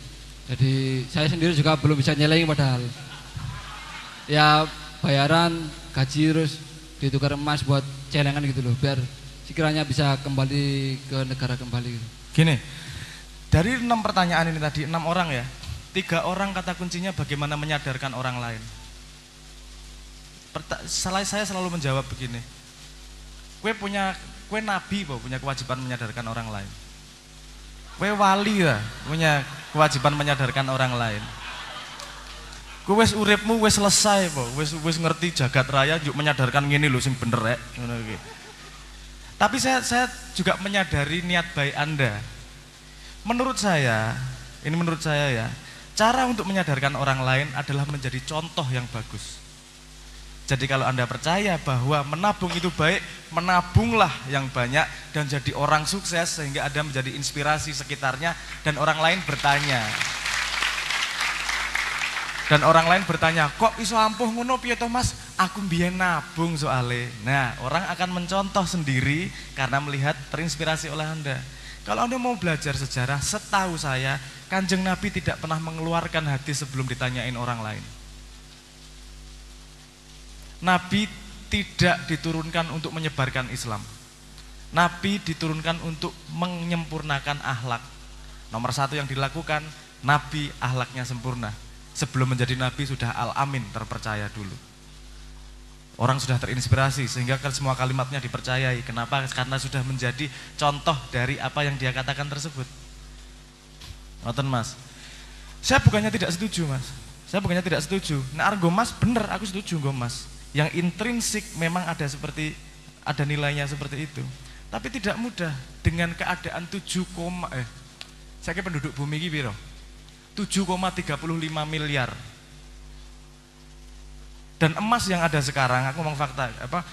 Jadi saya sendiri juga belum bisa nyelengi padahal. Ya bayaran gaji terus ditukar emas buat celengan gitu loh, biar sekiranya bisa kembali ke negara kembali gitu. Gini. Dari 6 pertanyaan ini tadi, 6 orang ya, 3 orang kata kuncinya bagaimana menyadarkan orang lain. Saya selalu menjawab begini, kue nabi punya kewajiban menyadarkan orang lain. Kue wali lah punya kewajiban menyadarkan orang lain. Kue wis uripmu wis selesai wis ngerti jagat raya, yuk menyadarkan ngene lho sing bener rek. Tapi saya juga menyadari niat baik Anda. menurut saya ya, cara untuk menyadarkan orang lain adalah menjadi contoh yang bagus. Jadi kalau Anda percaya bahwa menabung itu baik, menabunglah yang banyak dan jadi orang sukses sehingga Anda menjadi inspirasi sekitarnya dan orang lain bertanya. Kok iso ampuh ngono piye to Mas? Aku mbiyen nabung soalnya. Nah, orang akan mencontoh sendiri karena melihat terinspirasi oleh Anda. Kalau Anda mau belajar sejarah, setahu saya Kanjeng Nabi tidak pernah mengeluarkan hadis sebelum ditanyain orang lain. Nabi tidak diturunkan untuk menyebarkan Islam. Nabi diturunkan untuk menyempurnakan akhlak. Nomor satu yang dilakukan, Nabi akhlaknya sempurna. Sebelum menjadi Nabi sudah al-amin, terpercaya dulu. Orang sudah terinspirasi sehingga semua kalimatnya dipercayai. Kenapa? Karena sudah menjadi contoh dari apa yang dia katakan tersebut. Ngoten Mas. Saya bukannya tidak setuju Mas. Nah argo Mas bener, aku setuju nggo Mas. Yang intrinsik memang ada nilainya seperti itu. Tapi tidak mudah dengan keadaan saya kira penduduk bumi iki piro? 7,35 miliar. Dan emas yang ada sekarang, aku ngomong fakta,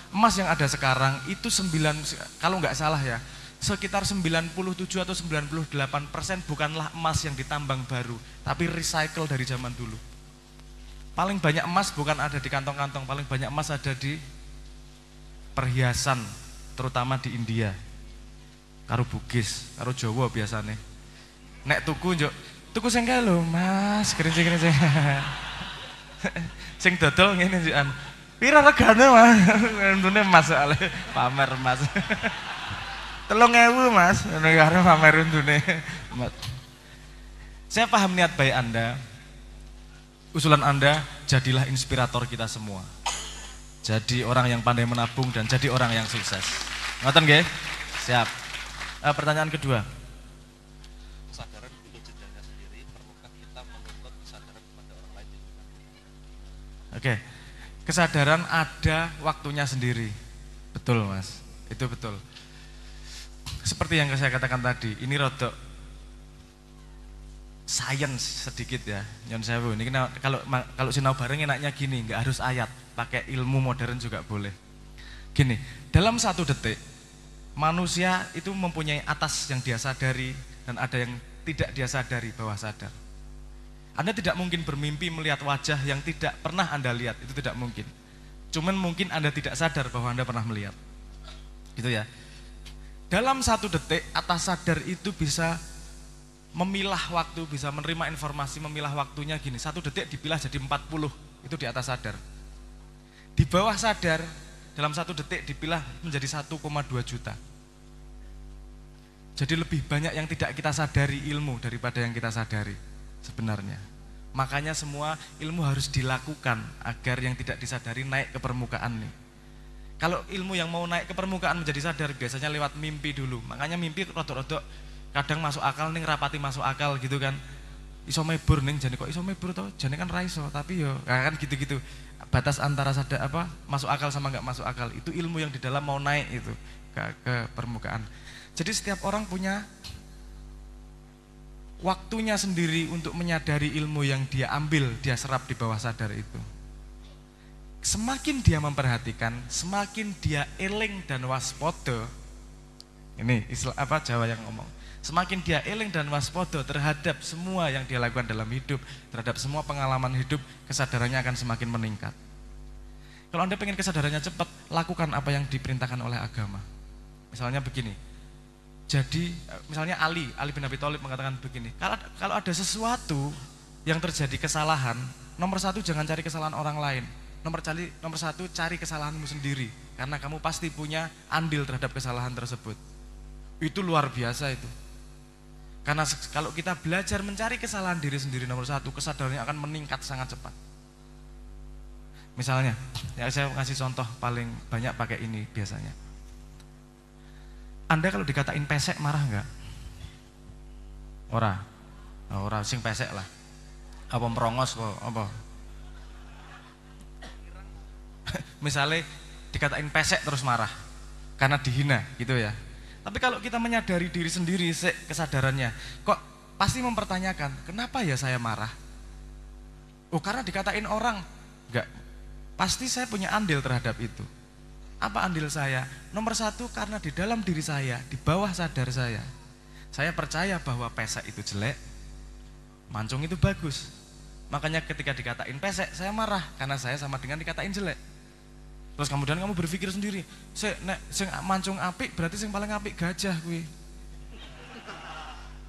emas yang ada sekarang itu kalau nggak salah ya, sekitar 97 atau 98% bukanlah emas yang ditambang baru, tapi recycle dari zaman dulu. Paling banyak emas bukan ada di kantong-kantong, paling banyak emas ada di perhiasan, terutama di India. Karo Bugis, karo Jawa biasanya. Nek tuku sing kae lho, Mas, kerinci-kerinci. Sing dodol ngene njikan. Pira regane, Mas? Untune Mas soalnya pamer Mas. 3.000 Mas, karo pamer untune. Saya paham niat baik Anda. Usulan Anda, jadilah inspirator kita semua. Jadi orang yang pandai menabung dan jadi orang yang sukses. Ngoten nggih? Siap. Pertanyaan kedua. Kesadaran untuk jenjangnya sendiri, perlukah kita menuntut kesadaran kepada orang lain? Oke. Kesadaran ada waktunya sendiri. Betul, Mas. Itu betul. Seperti yang saya katakan tadi, ini rodok science sedikit ya, nyon sewu. Ini kalau sinau bareng enaknya gini, nggak harus ayat, pakai ilmu modern juga boleh. Gini, dalam 1 detik manusia itu mempunyai atas yang dia sadari dan ada yang tidak dia sadari, bawah sadar. Anda tidak mungkin bermimpi melihat wajah yang tidak pernah Anda lihat, itu tidak mungkin. Cuman mungkin Anda tidak sadar bahwa Anda pernah melihat. Gitu ya. Dalam 1 detik atas sadar itu bisa memilah waktu, bisa menerima informasi, memilah waktunya gini. 1 detik dipilah jadi 40, itu di atas sadar. Di bawah sadar, dalam 1 detik dipilah menjadi 1,2 juta. Jadi lebih banyak yang tidak kita sadari ilmu daripada yang kita sadari sebenarnya. Makanya semua ilmu harus dilakukan agar yang tidak disadari naik ke permukaan nih. Kalau ilmu yang mau naik ke permukaan menjadi sadar biasanya lewat mimpi dulu. Makanya mimpi rodok-rodok kadang masuk akal ning rapati masuk akal gitu kan. Iso mebur ning jane kok iso mebur to? Jane kan ra iso, tapi yo kan gitu-gitu. Batas antara sadar masuk akal sama enggak masuk akal itu ilmu yang di dalam mau naik itu ke permukaan. Jadi setiap orang punya waktunya sendiri untuk menyadari ilmu yang dia ambil, dia serap di bawah sadar itu. Semakin dia memperhatikan, semakin dia eling dan waspada. Ini Jawa yang ngomong. Semakin dia eling dan waspada terhadap semua yang dia lakukan dalam hidup, terhadap semua pengalaman hidup, kesadarannya akan semakin meningkat. Kalau Anda pengen kesadarannya cepat, lakukan apa yang diperintahkan oleh agama. Misalnya begini. Jadi, misalnya Ali bin Abi Thalib mengatakan begini, kalau ada sesuatu yang terjadi kesalahan, nomor 1 jangan cari kesalahan orang lain. Nomor 1 cari kesalahanmu sendiri, karena kamu pasti punya andil terhadap kesalahan tersebut. Itu luar biasa itu. Karena kalau kita belajar mencari kesalahan diri sendiri, nomor 1 kesadarannya akan meningkat sangat cepat. Misalnya, ya saya kasih contoh paling banyak pakai ini biasanya. Anda kalau dikatain pesek marah enggak? Ora sing pesek lah. Apa merongos kok apa? Misalnya dikatain pesek terus marah karena dihina gitu ya. Tapi kalau kita menyadari diri sendiri, kesadarannya, kok pasti mempertanyakan, kenapa ya saya marah? Oh, karena dikatain orang. Enggak, pasti saya punya andil terhadap itu. Apa andil saya? Nomor satu, karena di dalam diri saya, di bawah sadar saya percaya bahwa pesek itu jelek, mancung itu bagus. Makanya ketika dikatain pesek, saya marah, karena saya sama dengan dikatain jelek. Terus kemudian kamu berpikir sendiri, sing mancung apik berarti sing paling apik gajah kuwi.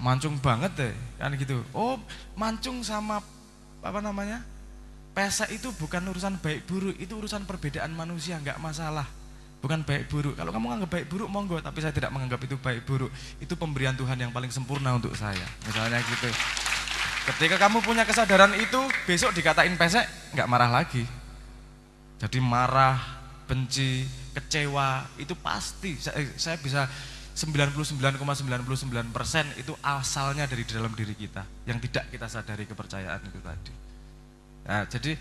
Mancung banget deh, kan gitu. Oh, mancung sama apa namanya? Pesek itu bukan urusan baik buruk, itu urusan perbedaan manusia, enggak masalah. Bukan baik buruk. Kalau kamu menganggap baik buruk monggo, tapi saya tidak menganggap itu baik buruk. Itu pemberian Tuhan yang paling sempurna untuk saya. Misalnya gitu. Ketika kamu punya kesadaran itu, besok dikatain pesek, enggak marah lagi. Jadi marah, benci, kecewa, itu pasti saya bisa 99,99% itu asalnya dari dalam diri kita yang tidak kita sadari kepercayaan itu tadi. Nah, jadi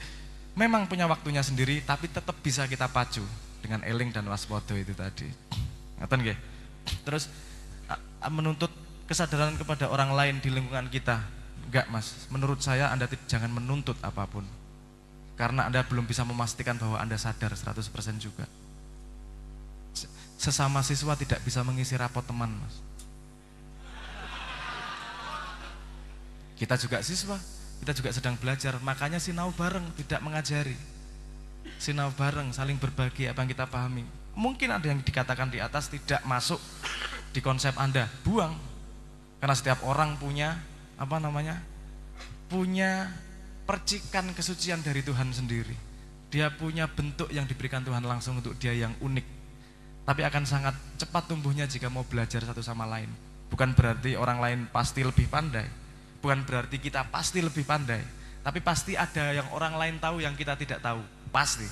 memang punya waktunya sendiri, tapi tetap bisa kita pacu dengan eling dan waspada itu tadi. Ngaten nggih? Terus menuntut kesadaran kepada orang lain di lingkungan kita. Enggak, Mas. Menurut saya Anda jangan menuntut apapun. Karena Anda belum bisa memastikan bahwa Anda sadar 100% juga. Sesama siswa tidak bisa mengisi rapot teman, Mas. Kita juga siswa, kita juga sedang belajar, makanya sinau bareng, tidak mengajari. Sinau bareng, saling berbagi apa yang kita pahami. Mungkin ada yang dikatakan di atas tidak masuk di konsep Anda, buang. Karena setiap orang punya apa namanya? Punya percikan kesucian dari Tuhan sendiri. Dia punya bentuk yang diberikan Tuhan langsung untuk dia yang unik. Tapi akan sangat cepat tumbuhnya jika mau belajar satu sama lain. Bukan berarti orang lain pasti lebih pandai. Bukan berarti kita pasti lebih pandai. Tapi pasti ada yang orang lain tahu yang kita tidak tahu. Pasti.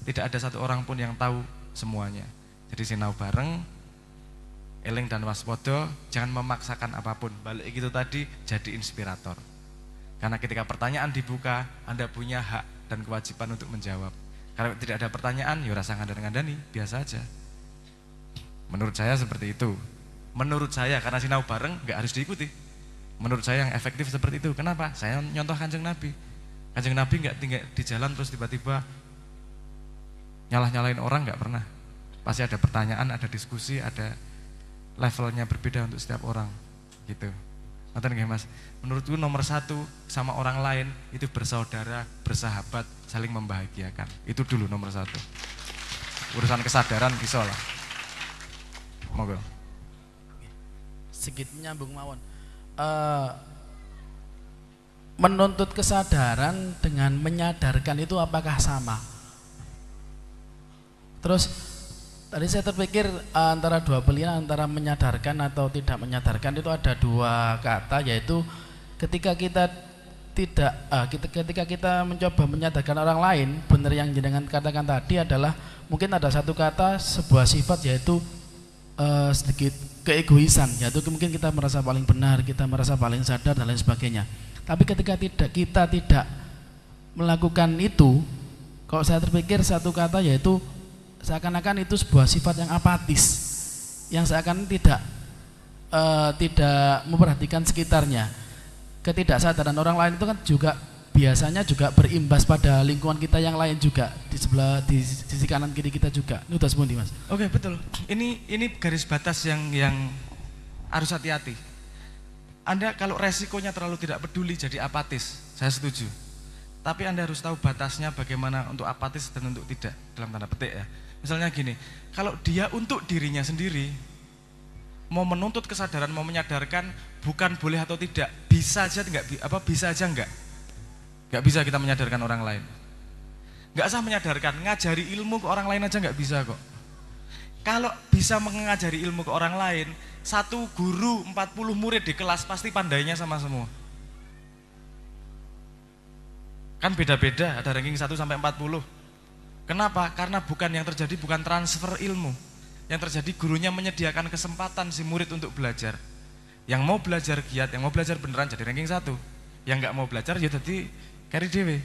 Tidak ada satu orang pun yang tahu semuanya. Jadi sinau bareng, eling dan waspada, jangan memaksakan apapun. Balik gitu tadi, jadi inspirator. Karena ketika pertanyaan dibuka, Anda punya hak dan kewajiban untuk menjawab. Kalau tidak ada pertanyaan, ya rasa ngandani, biasa aja. Menurut saya seperti itu. Menurut saya, karena sinau bareng nggak harus diikuti. Menurut saya yang efektif seperti itu. Kenapa? Saya nyontoh Kanjeng Nabi. Kanjeng Nabi nggak tinggal di jalan terus tiba-tiba nyalah-nyalain orang, nggak pernah. Pasti ada pertanyaan, ada diskusi, ada levelnya berbeda untuk setiap orang. Gitu. Ngerti nggih, Mas? Menurutku nomor satu sama orang lain itu bersaudara, bersahabat, saling membahagiakan. Itu dulu nomor satu. Urusan kesadaran bisa lah. Monggo. Sedikit nyambung mawon. Menuntut kesadaran dengan menyadarkan itu apakah sama? Terus tadi saya terpikir antara dua pilihan, antara menyadarkan atau tidak menyadarkan itu ada dua kata, yaitu ketika kita tidak ketika kita mencoba menyadarkan orang lain, benar yang jenengan katakan tadi adalah mungkin ada satu kata, sebuah sifat, yaitu sedikit keegoisan, yaitu mungkin kita merasa paling benar, kita merasa paling sadar dan lain sebagainya. Tapi ketika kita tidak melakukan itu, kalau saya terpikir satu kata, yaitu seakan-akan itu sebuah sifat yang apatis, yang seakan tidak memperhatikan sekitarnya. Ketidaksadaran orang lain itu kan juga biasanya juga berimbas pada lingkungan kita yang lain juga, di sebelah, di sisi kanan kiri kita juga. Ini udah semuanya, Mas. Oke, betul. Ini garis batas yang harus hati-hati. Anda kalau resikonya terlalu tidak peduli jadi apatis, saya setuju. Tapi Anda harus tahu batasnya bagaimana untuk apatis dan untuk tidak, dalam tanda petik ya. Misalnya gini, kalau dia untuk dirinya sendiri mau menuntut kesadaran, mau menyadarkan bukan boleh atau tidak, bisa aja enggak bisa kita menyadarkan orang lain. Enggak usah menyadarkan, ngajari ilmu ke orang lain aja enggak bisa kok. Kalau bisa mengajari ilmu ke orang lain, satu guru 40 murid di kelas pasti pandainya sama semua. Kan beda-beda, ada ranking 1 sampai 40. Kenapa? Karena yang terjadi bukan transfer ilmu. Yang terjadi gurunya menyediakan kesempatan si murid untuk belajar. Yang mau belajar giat, yang mau belajar beneran jadi ranking 1. Yang nggak mau belajar ya jadi carry dewe.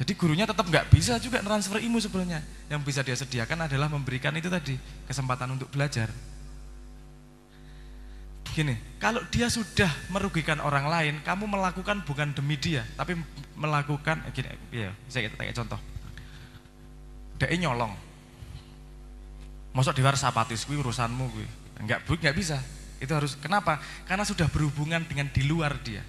Jadi gurunya tetap nggak bisa juga transfer ilmu sebenarnya. Yang bisa dia sediakan adalah memberikan itu tadi, kesempatan untuk belajar. Gini, kalau dia sudah merugikan orang lain, kamu melakukan bukan demi dia, tapi melakukan gini, ya, saya kayak contoh. Dia nyolong. Mosok diwar sapatis kuwi urusanmu kuwi. Enggak bisa. Itu harus kenapa? Karena sudah berhubungan dengan di luar dia.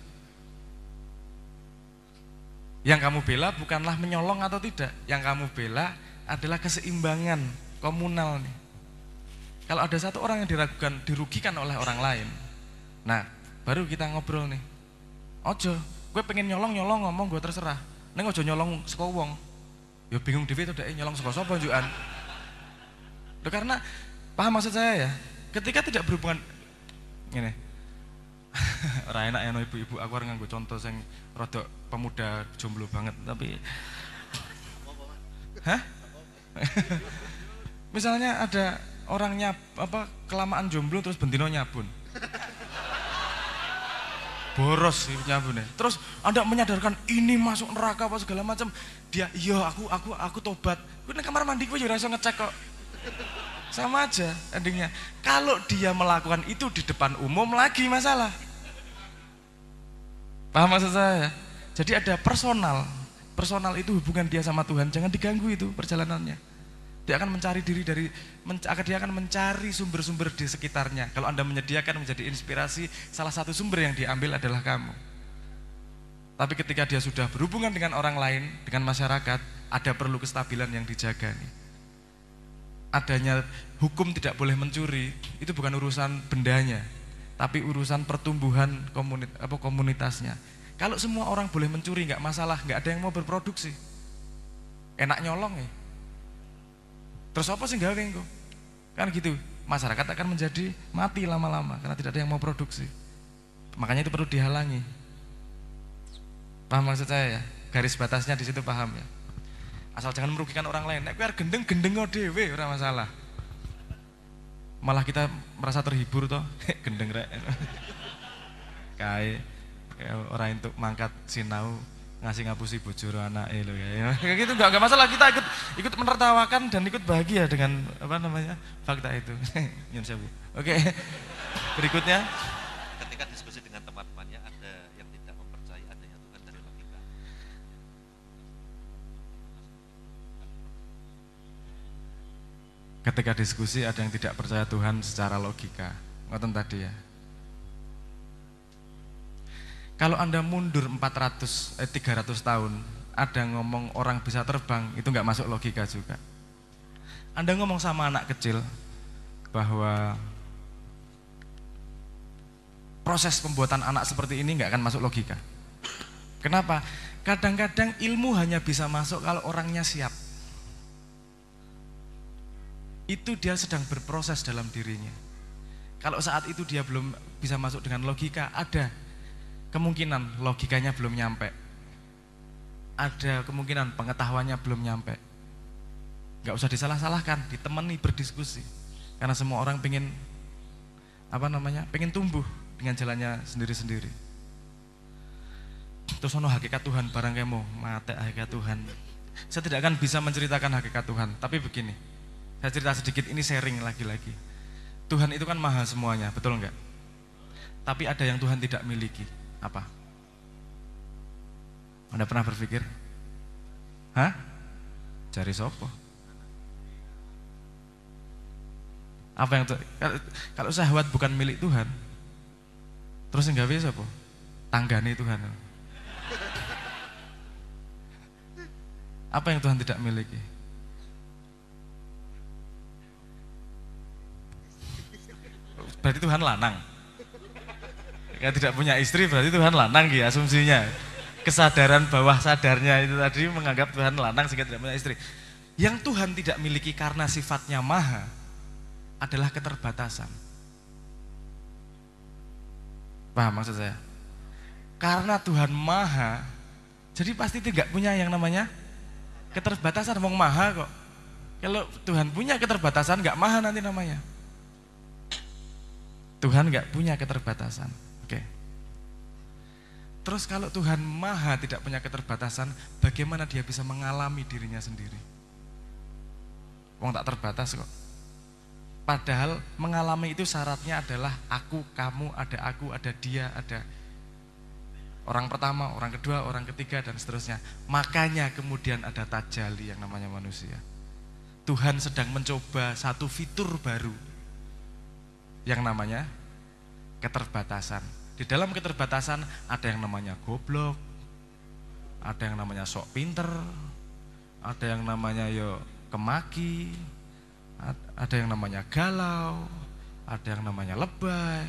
Yang kamu bela bukanlah menyolong atau tidak. Yang kamu bela adalah keseimbangan komunal nih. Kalau ada satu orang yang dirugikan oleh orang lain, nah baru kita ngobrol nih. Ojo, gue pengen nyolong ngomong gue terserah. Neng ojo nyolong saka wong. Ya bingung dhewe to dek nyolong saka sapa njukan. Loh, karena paham maksud saya ya. Ketika tidak berhubungan ngene. Ora enak ya no ibu-ibu, aku harus nganggo contoh sing rada pemuda jomblo banget tapi hah? Misalnya ada orang kelamaan jomblo terus bendino nyabun. Boros nyabune. Terus Anda menyadarkan ini masuk neraka apa segala macam. Dia, iya aku tobat. Gue di kamar mandi gue juga langsung ngecek kok. Sama aja endingnya. Kalau dia melakukan itu di depan umum lagi masalah. Paham maksud saya? Jadi ada personal. Personal itu hubungan dia sama Tuhan. Jangan diganggu itu perjalanannya. Dia akan mencari dia akan mencari sumber-sumber di sekitarnya. Kalau Anda menyediakan menjadi inspirasi, salah satu sumber yang diambil adalah kamu. Tapi ketika dia sudah berhubungan dengan orang lain, dengan masyarakat, ada perlu kestabilan yang dijaga nih. Adanya hukum tidak boleh mencuri, itu bukan urusan bendanya, tapi urusan pertumbuhan komunitasnya. Kalau semua orang boleh mencuri, nggak masalah, nggak ada yang mau berproduksi. Enak nyolong ya. Terus apa sih gawe engko? Kan gitu. Masyarakat akan menjadi mati lama-lama karena tidak ada yang mau produksi. Makanya itu perlu dihalangi. Paham maksud saya ya? Garis batasnya di situ paham ya? Asal jangan merugikan orang lain. Nek kowe arep gendeng dhewe ora masalah. Malah kita merasa terhibur toh, gendeng rek. Kae orang untuk mangkat sinau ngasih ngapusi bojoro anake lho ya. Kayak gitu enggak masalah, kita ikut menertawakan dan ikut bahagia dengan fakta itu. Nyun sewu. Oke. Berikutnya, ketika diskusi dengan teman-temannya ada yang tidak mempercayai adanya Tuhan dari logika. Ketika diskusi ada yang tidak percaya Tuhan secara logika. Ngoten tadi ya. Kalau Anda mundur 300 tahun, ada ngomong orang bisa terbang, itu nggak masuk logika juga. Anda ngomong sama anak kecil bahwa proses pembuatan anak seperti ini nggak akan masuk logika. Kenapa? Kadang-kadang ilmu hanya bisa masuk kalau orangnya siap. Itu dia sedang berproses dalam dirinya. Kalau saat itu dia belum bisa masuk dengan logika, ada kemungkinan logikanya belum nyampe. Ada kemungkinan pengetahuannya belum nyampe. Gak usah disalah-salahkan, ditemani berdiskusi. Karena semua orang pengen tumbuh dengan jalannya sendiri-sendiri. Terus ono hakikat Tuhan barang kemo, mate hakikat Tuhan. Saya tidak akan bisa menceritakan hakikat Tuhan, tapi begini. Saya cerita sedikit, ini sharing lagi-lagi. Tuhan itu kan maha semuanya, betul enggak? Tapi ada yang Tuhan tidak miliki. Apa? Anda pernah berpikir? Hah? Cari sopo? Apa yang kalau syahwat bukan milik Tuhan, terus enggak bisa sopo? Tanggane Tuhan. Apa yang Tuhan tidak miliki? Berarti Tuhan lanang. Kalau tidak punya istri berarti Tuhan lanang gitu asumsinya. Kesadaran bawah sadarnya itu tadi menganggap Tuhan lanang sehingga tidak punya istri. Yang Tuhan tidak miliki karena sifatnya maha adalah keterbatasan. Paham maksud saya? Karena Tuhan maha, jadi pasti tidak punya yang namanya keterbatasan. Wong maha kok. Kalau Tuhan punya keterbatasan nggak maha nanti namanya. Tuhan nggak punya keterbatasan. Oke. Terus kalau Tuhan maha tidak punya keterbatasan, bagaimana dia bisa mengalami dirinya sendiri? Wong tak terbatas kok. Padahal mengalami itu syaratnya adalah aku, kamu, ada dia, ada orang pertama, orang kedua, orang ketiga, dan seterusnya. Makanya kemudian ada tajali yang namanya manusia. Tuhan sedang mencoba satu fitur baru yang namanya keterbatasan. Di dalam keterbatasan ada yang namanya goblok, ada yang namanya sok pinter, ada yang namanya kemaki, ada yang namanya galau, ada yang namanya lebay,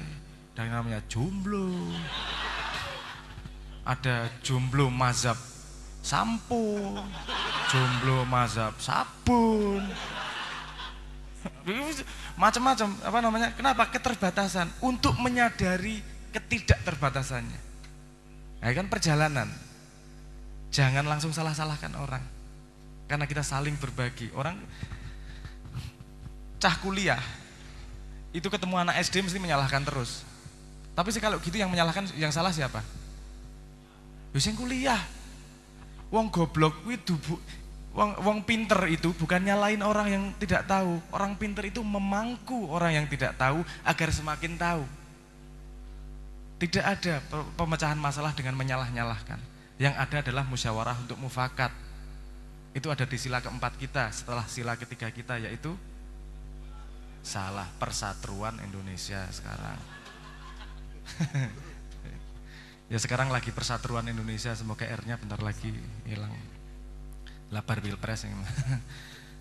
ada yang namanya jomblo, ada jomblo mazhab sampo, jomblo mazhab sabun, macam-macam. Apa namanya? Kenapa? Keterbatasan untuk menyadari ketidakterbatasannya. Nah, kan perjalanan. Jangan langsung salah-salahkan orang, karena kita saling berbagi. Orang cah kuliah itu ketemu anak SD mesti menyalahkan terus. Tapi sih kalau gitu yang menyalahkan, yang salah siapa? Yang kuliah. Wong goblok itu wong pinter itu bukan nyalain orang yang tidak tahu. Orang pinter itu memangku orang yang tidak tahu agar semakin tahu. Tidak ada pemecahan masalah dengan menyalah-nyalahkan. Yang ada adalah musyawarah untuk mufakat. Itu ada di sila keempat kita setelah sila ketiga kita, yaitu salah persatuan Indonesia sekarang. Ya sekarang lagi persatuan Indonesia, semoga R-nya bentar lagi hilang. Labar pilpres yang.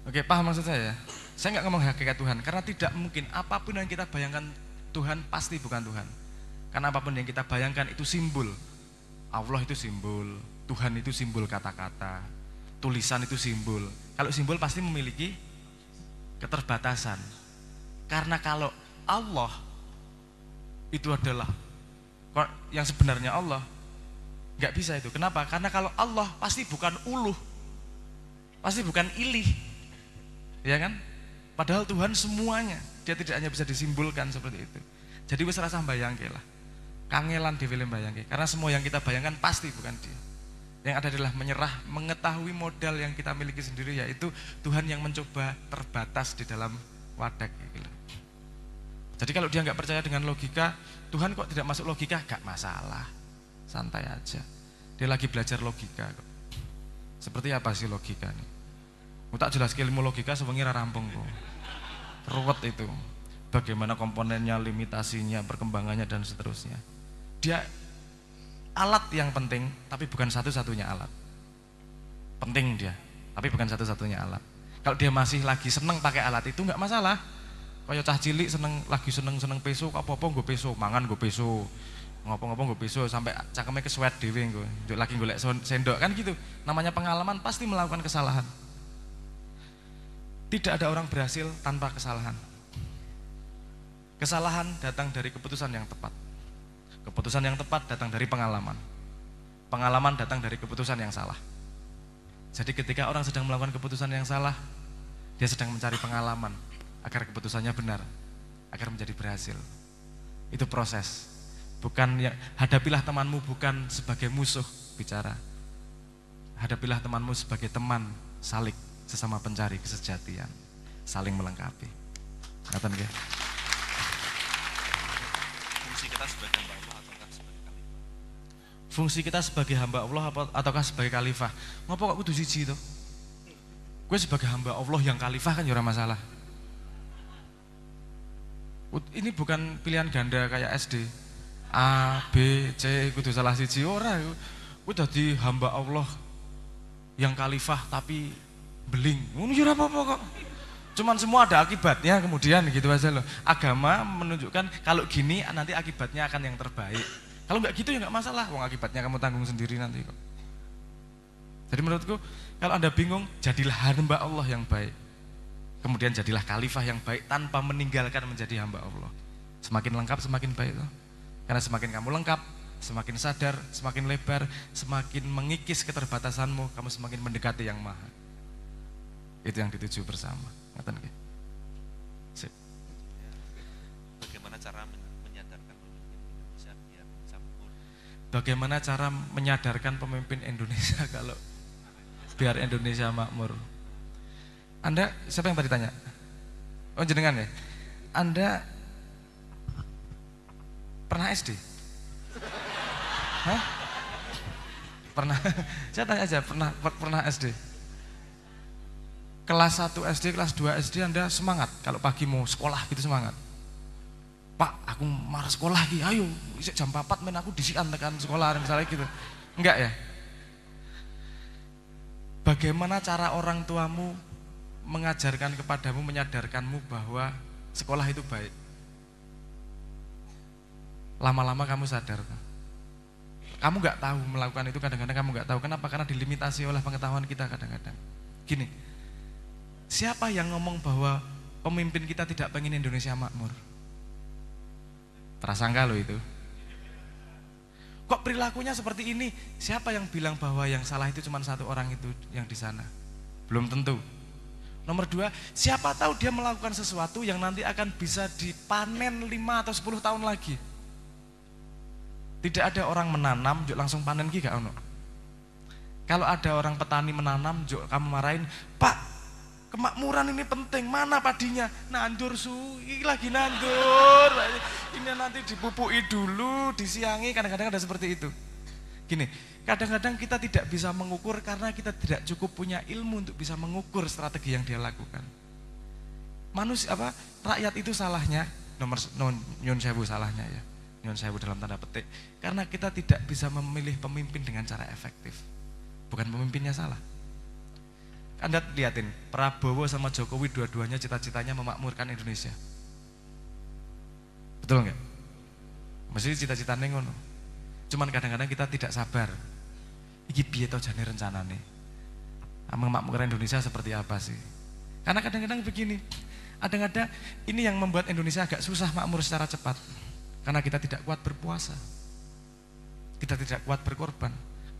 Oke, paham maksud saya? Saya nggak ngomong hakikat Tuhan, karena tidak mungkin apapun yang kita bayangkan Tuhan pasti bukan Tuhan. Karena apapun yang kita bayangkan itu simbol. Allah itu simbol, Tuhan itu simbol kata-kata, tulisan itu simbol. Kalau simbol pasti memiliki keterbatasan. Karena kalau Allah itu adalah yang sebenarnya Allah, nggak bisa itu. Kenapa? Karena kalau Allah pasti bukan uluh, pasti bukan ilih, ya kan? Padahal Tuhan semuanya, dia tidak hanya bisa disimbolkan seperti itu. Jadi wis rasa bayangke lah, kangelan di film bayangke. Karena semua yang kita bayangkan pasti bukan dia. Yang ada adalah menyerah, mengetahui modal yang kita miliki sendiri, yaitu Tuhan yang mencoba terbatas di dalam wadah. Jadi kalau dia nggak percaya dengan logika, Tuhan kok tidak masuk logika, gak masalah, santai aja. Dia lagi belajar logika kok. Seperti apa sih logika nih? Tak jelas ilmu logika sebenarnya rampung kok. Ruwet itu. Bagaimana komponennya, limitasinya, perkembangannya dan seterusnya. Dia alat yang penting, tapi bukan satu-satunya alat. Penting dia, tapi bukan satu-satunya alat. Kalau dia masih lagi seneng pakai alat itu nggak masalah. Kayak cah cilik lagi seneng peso, apa-apa nggo peso, mangan nggo peso, ngopo-ngopo nggo peso, sampai cakeme keswet dhewe nggo, lagi golek sendok kan gitu. Namanya pengalaman pasti melakukan kesalahan. Tidak ada orang berhasil tanpa kesalahan. Kesalahan datang dari keputusan yang tepat. Keputusan yang tepat datang dari pengalaman. Pengalaman datang dari keputusan yang salah. Jadi ketika orang sedang melakukan keputusan yang salah, dia sedang mencari pengalaman agar keputusannya benar, agar menjadi berhasil. Itu proses. Bukan ya, hadapilah temanmu bukan sebagai musuh bicara. Hadapilah temanmu sebagai teman salik, sesama pencari kesejatian, saling melengkapi. Ngaten nggih. Fungsi kita sebagai hamba Allah ataukah sebagai khalifah? Fungsi kita sebagai hamba Allah ataukah sebagai khalifah? Ngopo kok kudu siji to? Gue sebagai hamba Allah yang khalifah kan ya ora masalah. Ini bukan pilihan ganda kayak SD. A, B, C kudu salah siji ora. Gue dadi hamba Allah yang khalifah tapi beling. Ngono ya ora apa-apa kok. Cuman semua ada akibatnya kemudian gitu aja loh. Agama menunjukkan kalau gini nanti akibatnya akan yang terbaik. Kalau nggak gitu ya nggak masalah. Wong akibatnya kamu tanggung sendiri nanti kok. Jadi menurutku kalau Anda bingung, jadilah hamba Allah yang baik. Kemudian jadilah khalifah yang baik tanpa meninggalkan menjadi hamba Allah. Semakin lengkap semakin baik loh. Karena semakin kamu lengkap, semakin sadar, semakin lebar, semakin mengikis keterbatasanmu, kamu semakin mendekati yang maha. Itu yang dituju bersama. Ngaten nggih. Sip. Bagaimana cara menyadarkan pemimpin Indonesia biar bisa makmur? Bagaimana cara menyadarkan pemimpin Indonesia kalau biar Indonesia makmur? Anda siapa yang tadi tanya? Oh jenengan ya. Anda pernah SD? Hah? Pernah? Saya tanya aja, pernah SD? Kelas 1 SD, kelas 2 SD Anda semangat kalau pagi mau sekolah gitu semangat. Pak, aku marah sekolah lagi, ayo jam 4 men aku disikan tekan sekolah misalnya gitu. Enggak ya? Bagaimana cara orang tuamu mengajarkan kepadamu, menyadarkanmu bahwa sekolah itu baik? Lama-lama kamu sadar. Kamu nggak tahu melakukan itu, kadang-kadang kamu nggak tahu. Kenapa? Karena dilimitasi oleh pengetahuan kita kadang-kadang. Gini, siapa yang ngomong bahwa pemimpin kita tidak pengen Indonesia makmur? Prasangka loh itu. Kok perilakunya seperti ini? Siapa yang bilang bahwa yang salah itu cuma satu orang itu yang di sana? Belum tentu. Nomor 2, siapa tahu dia melakukan sesuatu yang nanti akan bisa dipanen 5 atau 10 tahun lagi. Tidak ada orang menanam, juk langsung panen ki gak ono. Kalau ada orang petani menanam, juk kamu marahin, Pak, kemakmuran ini penting, mana padinya? Nandur ini lagi nandur. Ini nanti dipupui dulu, disiangi, kadang-kadang ada seperti itu. Gini, kadang-kadang kita tidak bisa mengukur karena kita tidak cukup punya ilmu untuk bisa mengukur strategi yang dia lakukan. Rakyat itu salahnya, nyun sewu salahnya ya. Nyun sewu dalam tanda petik, karena kita tidak bisa memilih pemimpin dengan cara efektif. Bukan pemimpinnya salah. Anda lihatin, Prabowo sama Jokowi dua-duanya cita-citanya memakmurkan Indonesia. Betul nggak? Mesti cita-citanya ngono. Cuman kadang-kadang kita tidak sabar. Iki piye to jane rencanane? Memakmurkan Indonesia seperti apa sih? Karena kadang-kadang begini, kadang-kadang ini yang membuat Indonesia agak susah makmur secara cepat. Karena kita tidak kuat berpuasa, kita tidak kuat berkorban,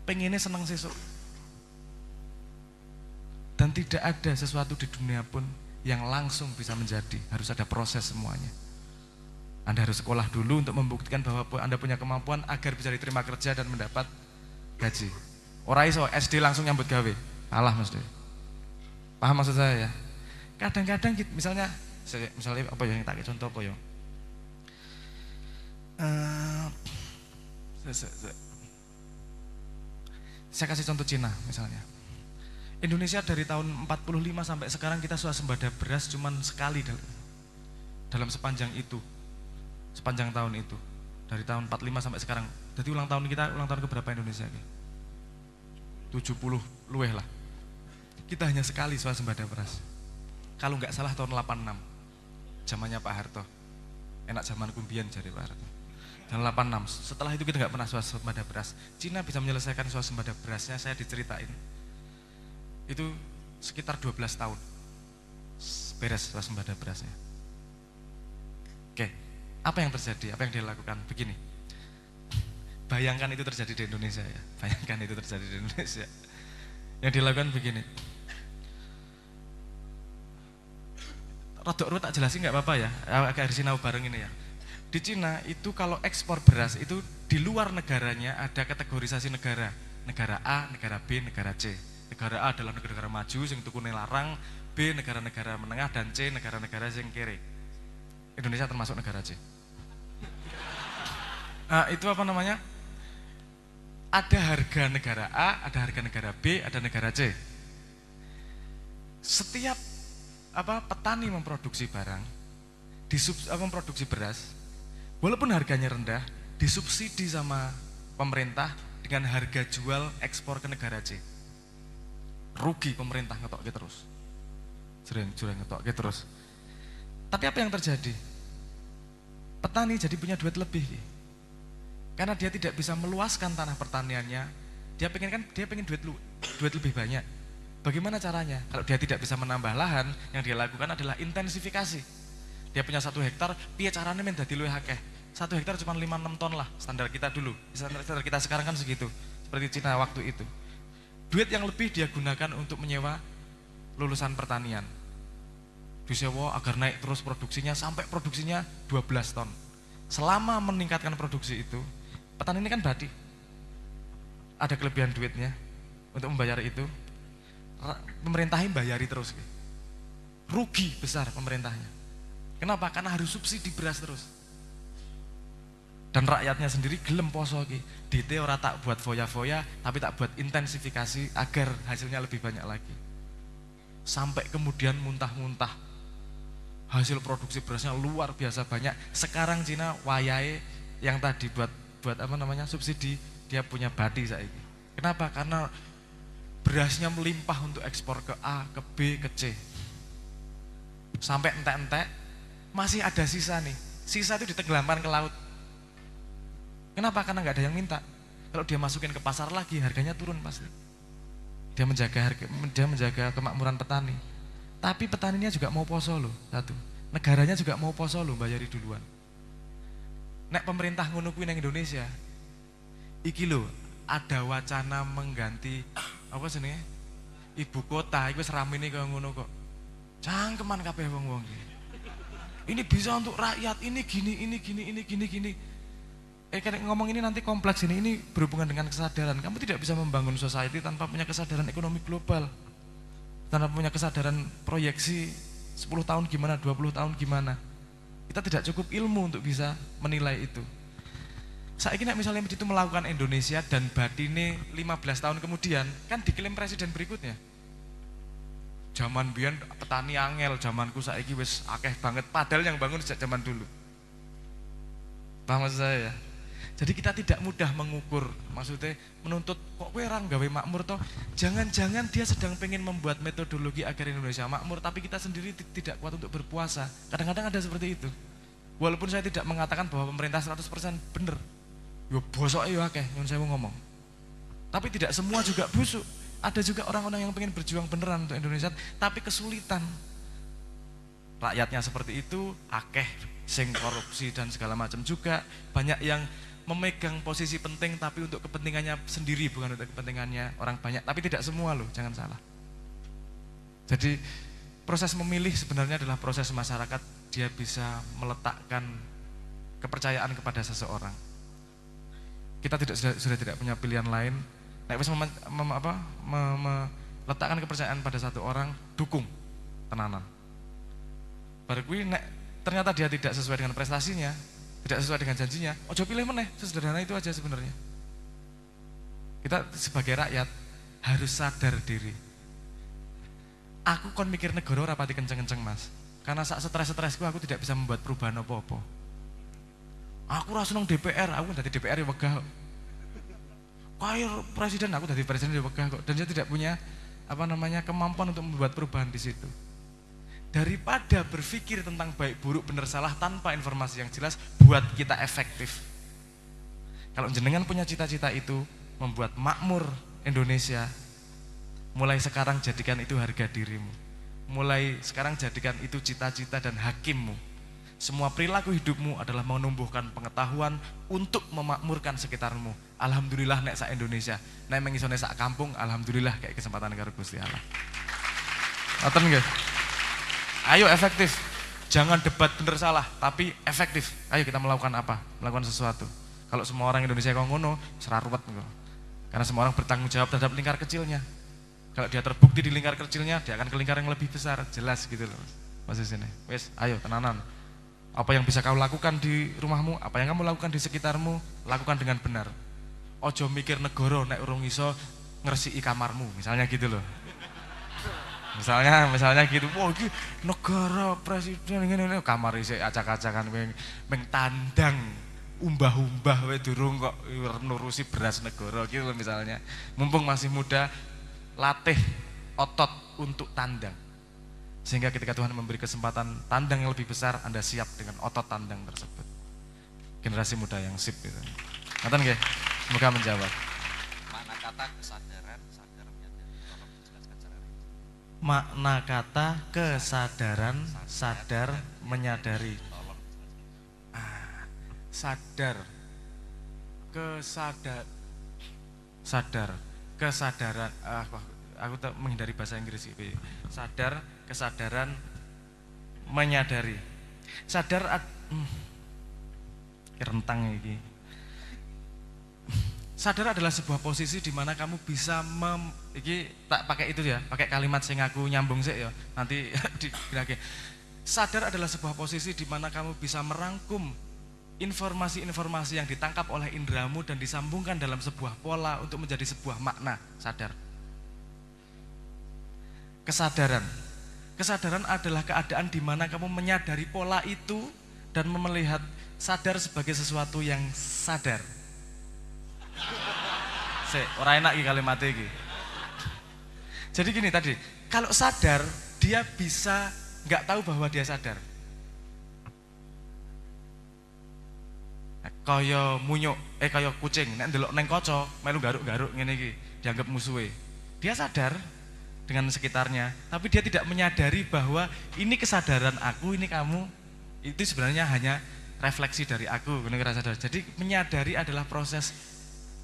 pengennya senang sesuk. Dan tidak ada sesuatu di dunia pun yang langsung bisa menjadi, harus ada proses semuanya. Anda harus sekolah dulu untuk membuktikan bahwa Anda punya kemampuan agar bisa diterima kerja dan mendapat gaji. Ora iso SD langsung nyambut gawe, alah mesti. Paham maksud saya ya? Kadang-kadang misalnya apa ya, yang tak contoh apa ya? Saya kasih contoh Cina misalnya. Indonesia dari tahun 45 sampai sekarang kita swasembada beras cuman sekali dalam sepanjang tahun itu. Dari tahun 45 sampai sekarang. Jadi ulang tahun keberapa Indonesia? 70 luweh lah. Kita hanya sekali swasembada beras. Kalau nggak salah tahun 86. Zamannya Pak Harto. Enak zaman kumbian jadi Pak Harto. Dan 86, setelah itu kita nggak pernah swasembada beras. Cina bisa menyelesaikan swasembada berasnya, saya diceritain. Itu sekitar 12 tahun beres swasembada berasnya. Oke, apa yang terjadi? Apa yang dia lakukan? Begini, bayangkan itu terjadi di Indonesia ya. Bayangkan itu terjadi di Indonesia. Yang dilakukan begini. Rodok tak jelasin nggak apa-apa ya, agak sinau bareng ini ya. Di Cina itu kalau ekspor beras itu di luar negaranya ada kategorisasi negara. Negara A, negara B, negara C. Negara A adalah negara-negara maju yang tukune larang, B negara-negara menengah, dan C negara-negara yang kere. Indonesia termasuk negara C. Itu apa namanya? Ada harga negara A, ada harga negara B, ada negara C. Setiap petani memproduksi barang, memproduksi beras, walaupun harganya rendah, disubsidi sama pemerintah dengan harga jual ekspor ke negara C. Rugi pemerintah ngetokke terus. Sering ngetokke terus. Tapi apa yang terjadi? Petani jadi punya duit lebih. Karena dia tidak bisa meluaskan tanah pertaniannya. Dia pengen duit lebih banyak. Bagaimana caranya? Kalau dia tidak bisa menambah lahan, yang dia lakukan adalah intensifikasi. Dia punya 1 hektar, piye caranya men dadi luwih akeh. 1 hektar cuma 5-6 ton lah, standar kita dulu. Standar kita sekarang kan segitu, seperti Cina waktu itu. Duit yang lebih dia gunakan untuk menyewa lulusan pertanian. Disewa agar naik terus produksinya sampai produksinya 12 ton. Selama meningkatkan produksi itu, petani ini kan berarti ada kelebihan duitnya untuk membayar itu. Pemerintahnya bayari terus. Rugi besar pemerintahnya. Kenapa? Karena harus subsidi beras terus. Dan rakyatnya sendiri gelem poso iki. Dite ora tak buat foya-foya, tapi tak buat intensifikasi agar hasilnya lebih banyak lagi. Sampai kemudian muntah-muntah. Hasil produksi berasnya luar biasa banyak. Sekarang Cina wayahe yang tadi buat apa namanya subsidi, dia punya badi saiki. Kenapa? Karena berasnya melimpah untuk ekspor ke A, ke B, ke C. Sampai entek-entek masih ada sisa nih. Sisa itu ditenggelamkan ke laut. Kenapa? Karena nggak ada yang minta. Kalau dia masukin ke pasar lagi, harganya turun pasti. Dia menjaga kemakmuran petani. Tapi petaninya juga mau poso loh, satu. Negaranya juga mau poso loh, bayari duluan. Nek pemerintah ngono kuwi nang Indonesia, iki loh, ada wacana mengganti apa jenenge? Ibu kota, iku wis ramene kaya ngono kok. Cangkeman kabeh wong-wong iki. Ini bisa untuk rakyat, ini gini. Kayak ngomong ini nanti kompleks ini berhubungan dengan kesadaran. Kamu tidak bisa membangun society tanpa punya kesadaran ekonomi global. Tanpa punya kesadaran proyeksi 10 tahun gimana, 20 tahun gimana. Kita tidak cukup ilmu untuk bisa menilai itu. Saiki nek misalnya itu melakukan Indonesia dan badine 15 tahun kemudian, kan diklaim presiden berikutnya. Zaman biyen petani angel, zamanku saiki wis akeh banget, padahal yang bangun sejak zaman dulu. Paham maksud saya ya? Jadi kita tidak mudah mengukur, maksudnya menuntut kok kowe ora gawe makmur toh. Jangan-jangan dia sedang pengen membuat metodologi agar Indonesia makmur, tapi kita sendiri tidak kuat untuk berpuasa. Kadang-kadang ada seperti itu. Walaupun saya tidak mengatakan bahwa pemerintah 100% benar. Yo bosok yo akeh, nyun sewu ngomong. Tapi tidak semua juga busuk. Ada juga orang-orang yang pengen berjuang beneran untuk Indonesia, tapi kesulitan. Rakyatnya seperti itu, akeh sing korupsi dan segala macam juga. Banyak yang memegang posisi penting tapi untuk kepentingannya sendiri, bukan untuk kepentingannya orang banyak. Tapi tidak semua loh, jangan salah. Jadi proses memilih sebenarnya adalah proses masyarakat. Dia bisa meletakkan kepercayaan kepada seseorang. Kita sudah tidak punya pilihan lain. Nek wis meletakkan kepercayaan pada satu orang, dukung tenanan. Baru kuwi nek ternyata dia tidak sesuai dengan prestasinya, tidak sesuai dengan janjinya, ojo pilih meneh, sesederhana itu aja sebenarnya. Kita sebagai rakyat harus sadar diri. Aku kon mikir negara ora pati kenceng-kenceng Mas. Karena saat stres-stresku aku tidak bisa membuat perubahan apa-apa. Aku ora seneng DPR, aku dadi DPR ya wegah. Kayak presiden, aku dadi presiden ya wegah kok. Dan dia tidak punya kemampuan untuk membuat perubahan di situ. Daripada berpikir tentang baik buruk benar salah tanpa informasi yang jelas, buat kita efektif. Kalau jenengan punya cita-cita itu membuat makmur Indonesia, mulai sekarang jadikan itu harga dirimu. Mulai sekarang jadikan itu cita-cita dan hakimmu. Semua perilaku hidupmu adalah menumbuhkan pengetahuan untuk memakmurkan sekitarmu. Alhamdulillah nek sak Indonesia, nek mengisone sak kampung, alhamdulillah kayak kesempatan karo Gusti Allah. Ngoten nggih. Ayo efektif, jangan debat bener salah, tapi efektif. Ayo kita melakukan apa? Melakukan sesuatu. Kalau semua orang Indonesia kok ngono, seraruwet engko. Karena semua orang bertanggung jawab terhadap lingkar kecilnya. Kalau dia terbukti di lingkar kecilnya, dia akan ke lingkar yang lebih besar, jelas gitu loh. Mas sini. Wes, ayo tenanan. Apa yang bisa kau lakukan di rumahmu, apa yang kamu lakukan di sekitarmu, lakukan dengan benar. Ojo mikir negara nek urung iso ngresiki kamarmu, misalnya gitu loh. Misalnya gitu, wah ini negara presiden ini kamar isih acak-acakan meng tandang umbah-umbah we durung kok nurusi beras negara gitu misalnya. Mumpung masih muda, latih otot untuk tandang. Sehingga ketika Tuhan memberi kesempatan tandang yang lebih besar, Anda siap dengan otot tandang tersebut. Generasi muda yang sip gitu. Ngoten nggih? Semoga menjawab. Makna kata kesadaran, sadar menyadari. Tolong dijelaskan secara rinci. Makna kata kesadaran, sadar, menyadari. Sadar, kesadaran. Aku tak menghindari bahasa Inggris ini. Sadar, kesadaran, menyadari. Sadar, rentang ini. Sadar adalah sebuah posisi di mana kamu bisa iki tak pakai itu ya, pakai kalimat sing aku nyambung sih ya. Nanti Sadar adalah sebuah posisi di mana kamu bisa merangkum informasi-informasi yang ditangkap oleh indramu dan disambungkan dalam sebuah pola untuk menjadi sebuah makna. Sadar. Kesadaran. Kesadaran adalah keadaan di mana kamu menyadari pola itu dan melihat sadar sebagai sesuatu yang sadar. Ora enak iki kalimatnya iki. Jadi gini tadi, kalau sadar dia bisa nggak tahu bahwa dia sadar. Kaya munyuk, kaya kucing, nek ndelok neng kaca, melu garuk-garuk ngene iki, dianggap musuhe. Dia sadar dengan sekitarnya, tapi dia tidak menyadari bahwa ini kesadaran aku, ini kamu, itu sebenarnya hanya refleksi dari aku, ngono sadar. Jadi menyadari adalah proses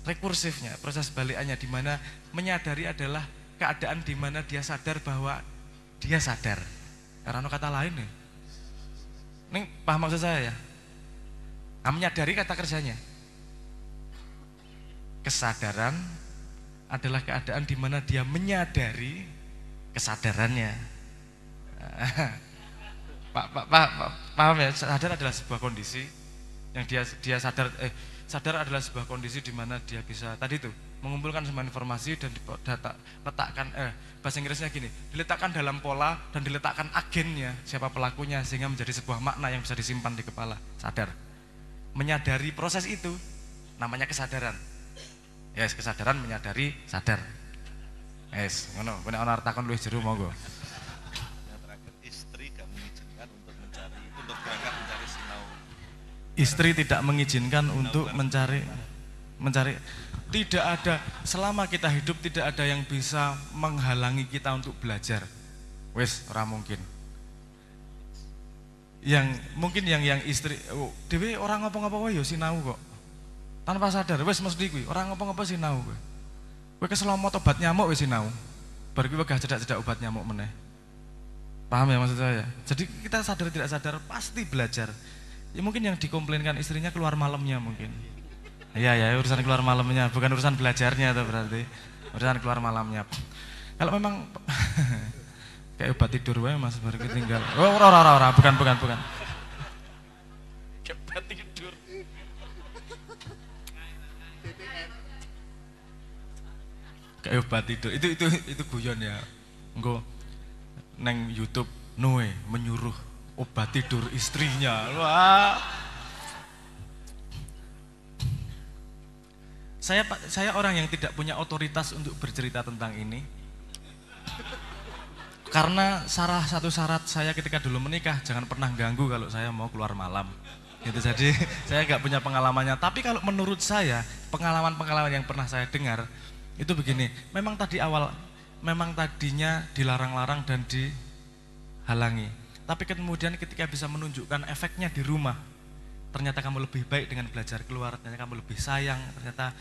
rekursifnya, proses balikannya, di mana menyadari adalah keadaan di mana dia sadar bahwa dia sadar. Karena kata lain nih. Ini paham maksud saya ya? Menyadari kata kerjanya. Kesadaran adalah keadaan di mana dia menyadari kesadarannya. Paham ya? Sadar adalah sebuah kondisi yang dia sadar adalah sebuah kondisi di mana dia bisa tadi itu mengumpulkan semua informasi dan letakkan bahasa Inggrisnya gini, diletakkan dalam pola dan diletakkan agennya, siapa pelakunya, sehingga menjadi sebuah makna yang bisa disimpan di kepala. Sadar. Menyadari proses itu namanya kesadaran. Yes, kesadaran menyadari sadar. Yes, ngono. Nek ana takon luwih jero monggo. Yang terakhir, istri gak mengizinkan untuk berangkat mencari sinau. Istri tidak mengizinkan untuk mencari. Tidak ada, selama kita hidup tidak ada yang bisa menghalangi kita untuk belajar. Wes, ora mungkin. Yang mungkin yang istri dhewe ora ngopo-ngopo wae ya sinau kok. Tanpa sadar, wes mesti kuwi, ora ngopo-ngopo sinau kowe. Kowe keselomot obat nyamuk wis sinau. Bar kuwi wegah cedak-cedak obat nyamuk meneh. Paham ya maksud saya? Jadi kita sadar tidak sadar pasti belajar. Ya mungkin yang dikomplainkan istrinya keluar malamnya mungkin. Iya ya, urusan keluar malamnya, bukan urusan belajarnya tuh berarti. Urusan keluar malamnya. Kalau memang kayak obat tidur wae Mas baru tinggal. Oh, ora, bukan. Kayak obat tidur. Kayak obat tidur. Itu guyon ya. Engko neng YouTube Noe menyuruh obat tidur istrinya. Wah. Saya orang yang tidak punya otoritas untuk bercerita tentang ini. Karena salah satu syarat saya ketika dulu menikah, jangan pernah ganggu kalau saya mau keluar malam. Gitu, jadi saya nggak punya pengalamannya. Tapi kalau menurut saya, pengalaman-pengalaman yang pernah saya dengar, itu begini, memang tadinya dilarang-larang dan dihalangi. Tapi kemudian ketika bisa menunjukkan efeknya di rumah, ternyata kamu lebih baik dengan belajar keluar, ternyata kamu lebih sayang, ternyata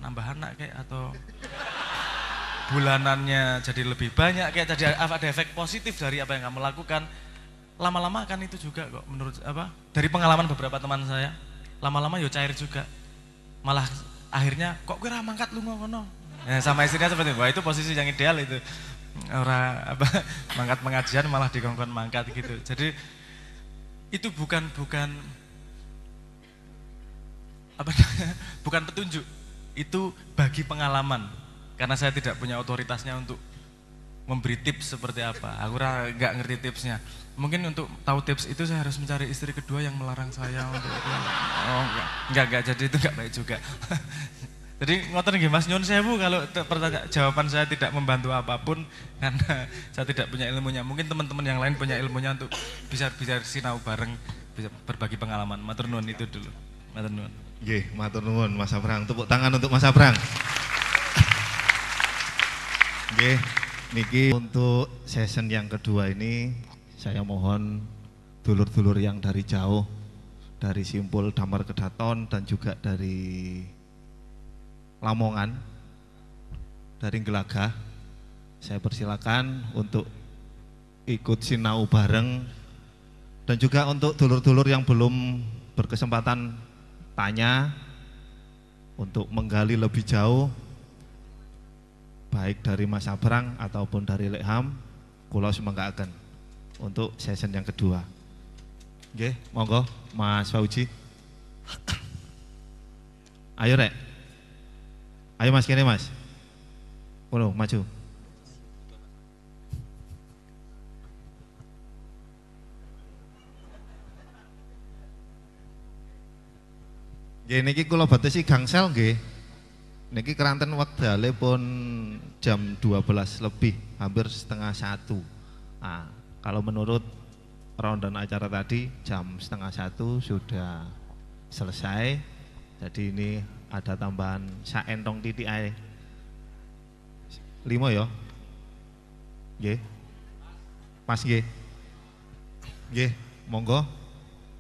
nambah anak kayak atau bulanannya jadi lebih banyak kayak jadi ada efek positif dari apa yang kamu lakukan. Lama-lama kan itu juga kok menurut dari pengalaman beberapa teman saya, lama-lama yo cair juga. Malah akhirnya kok gue mangkat lu ngono. Ya, sama istrinya seperti itu. Wah, itu posisi yang ideal itu. Mangkat pengajian malah dikongkon mangkat gitu. Jadi itu bukan petunjuk, itu bagi pengalaman, karena saya tidak punya otoritasnya untuk memberi tips seperti apa. Aku nggak ngerti tipsnya. Mungkin untuk tahu tips itu saya harus mencari istri kedua yang melarang saya untuk itu. Oh enggak, jadi itu enggak baik juga. Jadi ngoten nggih Mas, nyuwun sewu kalau jawaban saya tidak membantu apapun karena saya tidak punya ilmunya. Mungkin teman-teman yang lain punya ilmunya untuk bisa sinau bareng, bisa berbagi pengalaman. Matur nuwun itu dulu. Matur nuwun. Nggih, matur nuwun Mas Abrang. Tepuk tangan untuk Mas Abrang. Nggih, niki untuk season yang kedua ini saya mohon dulur-dulur yang dari jauh, dari Simpul Damar Kedaton dan juga dari Lamongan, dari Gelagah, saya persilakan untuk ikut sinau bareng, dan juga untuk dulur-dulur yang belum berkesempatan tanya untuk menggali lebih jauh baik dari Mas Abrang ataupun dari Lekham, kula semenggaken. untuk session yang kedua. Oke, monggo Mas Fauji. Ayo Rek. Ayo Mas kene Mas. Maju. Nggih niki kula batesi gangsel nggih. Niki keranten wektale pun jam 12 lebih, hampir setengah 1. Nah, kalau menurut rundown acara tadi jam setengah 1 sudah selesai. Jadi ini ada tambahan saentong titik ae. 5 ya. Nggih. Mas nggih. Nggih, monggo.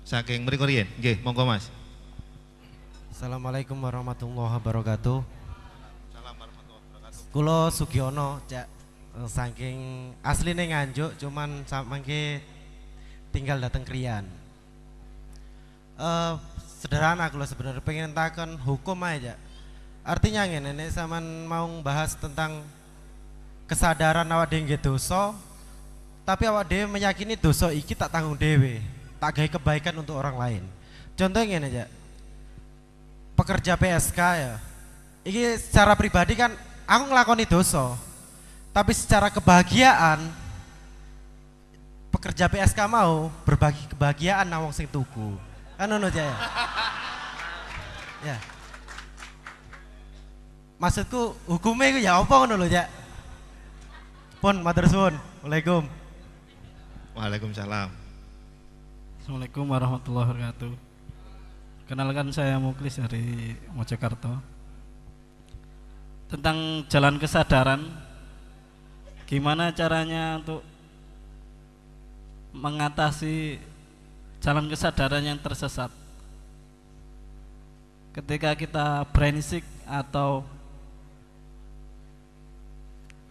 Saking mriku riyen. Nggih, monggo Mas. Assalamualaikum warahmatullahi wabarakatuh. Salam warahmatullahi wabarakatuh. Kulo Sugiono, Cak. Saking asline Nganjuk, cuman samangke tinggal dateng Krian. Sederhana kulo sebenarnya pengen takon hukum aja. Artinya ngene, nek sampean mau bahas tentang kesadaran awak dhewe nggih dosa, tapi awak dhewe meyakini dosa iki tak tanggung dhewe, tak gawe kebaikan untuk orang lain. Contohnya ngene aja. Pekerja PSK ya. Iki secara pribadi kan aku ngelakoni dosa. Tapi secara kebahagiaan pekerja PSK mau berbagi kebahagiaan nang wong sing tuku. Kan ngono aja ya. Ya. Maksudku hukumnya iku ya apa ngono lho, Cak. Pun matur suwun. Waalaikumsalam. Waalaikumsalam. Assalamualaikum warahmatullahi wabarakatuh. Kenalkan saya Muklis dari Mojokerto. Tentang jalan kesadaran, gimana caranya untuk mengatasi jalan kesadaran yang tersesat ketika kita brengsek atau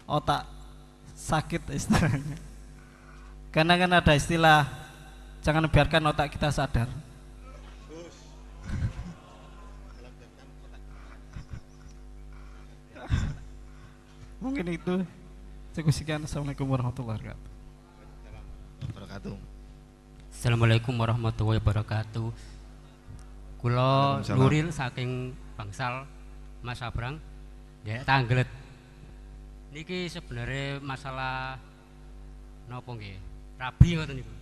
otak sakit istilahnya. Karena kan ada istilah jangan biarkan otak kita sadar. Mungkin itu. Cukup sekian. Assalamualaikum warahmatullahi wabarakatuh. Assalamualaikum warahmatullahi wabarakatuh. Kula Nuril saking Bangsal, Mas Abrang. Ya Tanggelet. Niki sebenarnya masalah napa nggih? Rabi ngoten niku.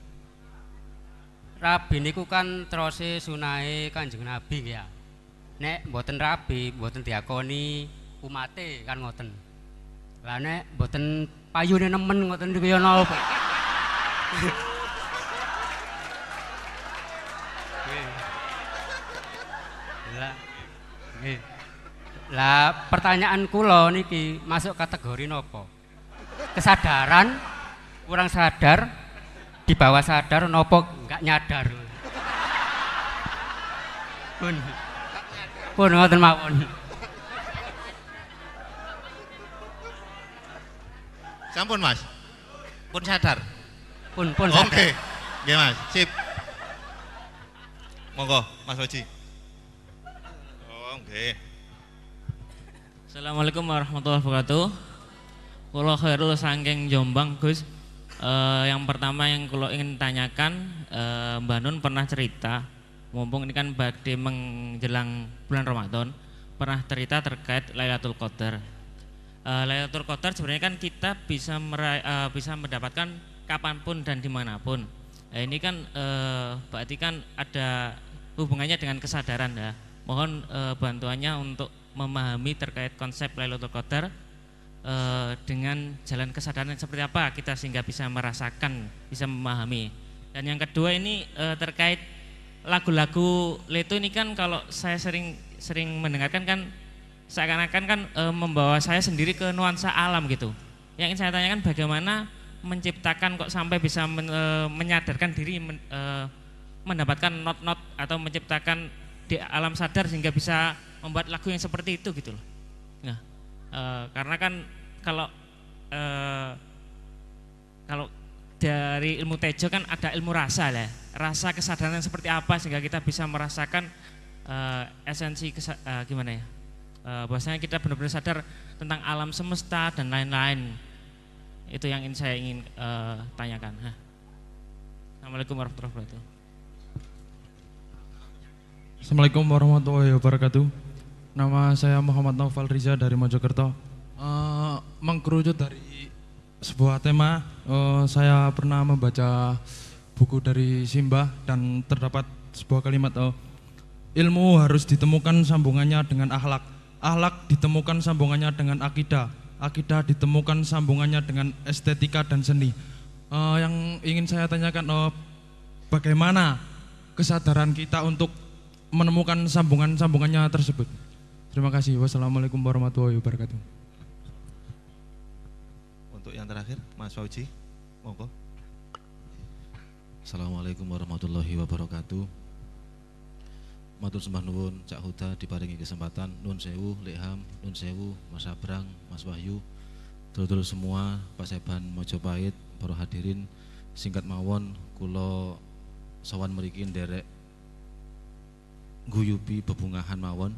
Rabi niku kan terose sunahe Kanjeng Nabi ya. Nek mboten rabi, mboten diakoni umate kan ngoten. Lah nek mboten payune nemen ngoten niku ya napa? Lah pertanyaan kula niki masuk kategori nopo? Kesadaran, kurang sadar, di bawah sadar nopo enggak nyadar. Pun ngoten mawon. Sampun Mas. Pun sadar. Pun sadar. Oke. Nggih Mas, sip. Monggo Mas Oji. Oh, nggih. Assalamualaikum warahmatullahi wabarakatuh. Kula Khairul saking Jombang, Gus. Yang pertama yang kula ingin tanyakan, Mbak Nun pernah cerita, mumpung ini kan badhe menjelang bulan Ramadan, pernah cerita terkait Lailatul Qadar. Lailatul Qadar sebenarnya kan kita bisa bisa mendapatkan kapanpun dan dimanapun. Ini kan berarti kan ada hubungannya dengan kesadaran ya. Mohon bantuannya untuk memahami terkait konsep Lailatul Qadar dengan jalan kesadaran seperti apa kita sehingga bisa merasakan, bisa memahami. Dan yang kedua ini terkait lagu-lagu Leto ini kan kalau saya sering mendengarkan kan seakan-akan kan membawa saya sendiri ke nuansa alam gitu. Yang ingin saya tanyakan bagaimana menciptakan kok sampai bisa menyadarkan diri mendapatkan not-not atau menciptakan di alam sadar sehingga bisa membuat lagu yang seperti itu gitu loh. Nah, karena kan kalau dari ilmu Tejo kan ada ilmu rasa lah, rasa kesadaran seperti apa sehingga kita bisa merasakan esensi gimana ya? Bahwasanya kita benar-benar sadar tentang alam semesta dan lain-lain. Itu yang saya ingin tanyakan. Assalamualaikum warahmatullahi wabarakatuh. Assalamualaikum warahmatullahi wabarakatuh. Nama saya Muhammad Naufal Riza dari Mojokerto. Mengkerucut dari sebuah tema, saya pernah membaca buku dari Simbah dan terdapat sebuah kalimat, ilmu harus ditemukan sambungannya dengan akhlak, akhlak ditemukan sambungannya dengan akidah, akidah ditemukan sambungannya dengan estetika dan seni. Yang ingin saya tanyakan, bagaimana kesadaran kita untuk menemukan sambungan-sambungannya tersebut. Terima kasih. Wassalamualaikum warahmatullahi wabarakatuh. Untuk yang terakhir, Mas Fauji, monggo. Assalamualaikum warahmatullahi wabarakatuh. Matur sembah nuwun Cak Huda diparingi kesempatan. Nun sewu Lekham, nun sewu Mas Abrang, Mas Wahyu, dulur-dulur semua, Pak Seban Mojopahit, para hadirin, singkat mawon kula sowan mriki nderek guyubi bebungahan mawon.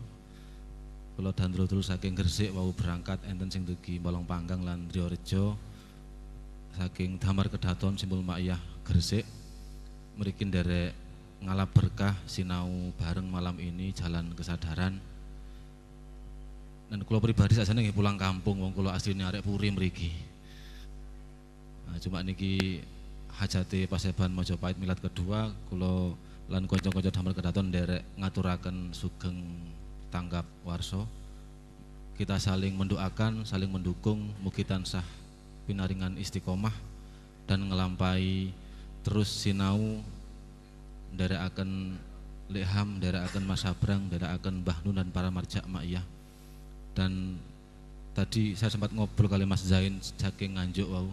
Kula dan dulur-dulur saking Gresik wau berangkat enten sing dugi Molong Panggang lan Triorejo, saking Damar Kedaton Simpul Makyah Gresik mriki nderek ngalap berkah sinau bareng malam ini jalan kesadaran. Dan kula pribadi sajane nggih pulang kampung, wong kula asline arek Puri mriki. Nah, cuma niki hajate Paseban Mojopahit milad kedua, kula lan kanca-kanca Damar Kedaton nderek ngaturaken sugeng tanggap warso. Kita saling mendoakan, saling mendukung, mugi tansah pinaringan istiqomah dan ngelampai terus sinau nderekaken Lekham, nderekaken Mas Abrang, nderekaken Mbah Nun dan para marja makyah. Dan tadi saya sempat ngobrol kali Mas Zain saking Nganjuk wau.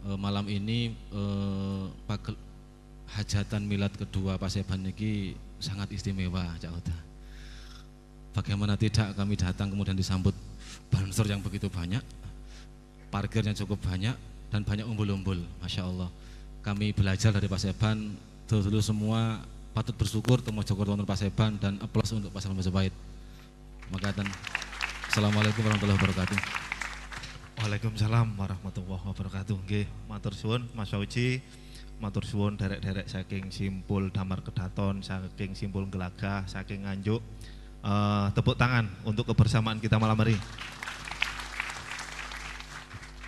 Malam ini hajatan milad kedua Paseban niki sangat istimewa, Cak Huda. Bagaimana tidak kami datang kemudian disambut banser yang begitu banyak, parkirnya cukup banyak dan banyak umbul-umbul, Masya Allah. Kami belajar dari Paseban, dulu semua patut bersyukur temu Mojokerto untuk Paseban dan aplaus untuk Paseban Mojopahit. Makatan, Assalamualaikum warahmatullahi wabarakatuh. Waalaikumsalam warahmatullahi wabarakatuh. Nggih, matur suwun Mas Fauji, matur suwun derek-derek saking Simpul Damar Kedaton, saking Simpul Gelagah, saking Nganjuk. Tepuk tangan untuk kebersamaan kita malam hari.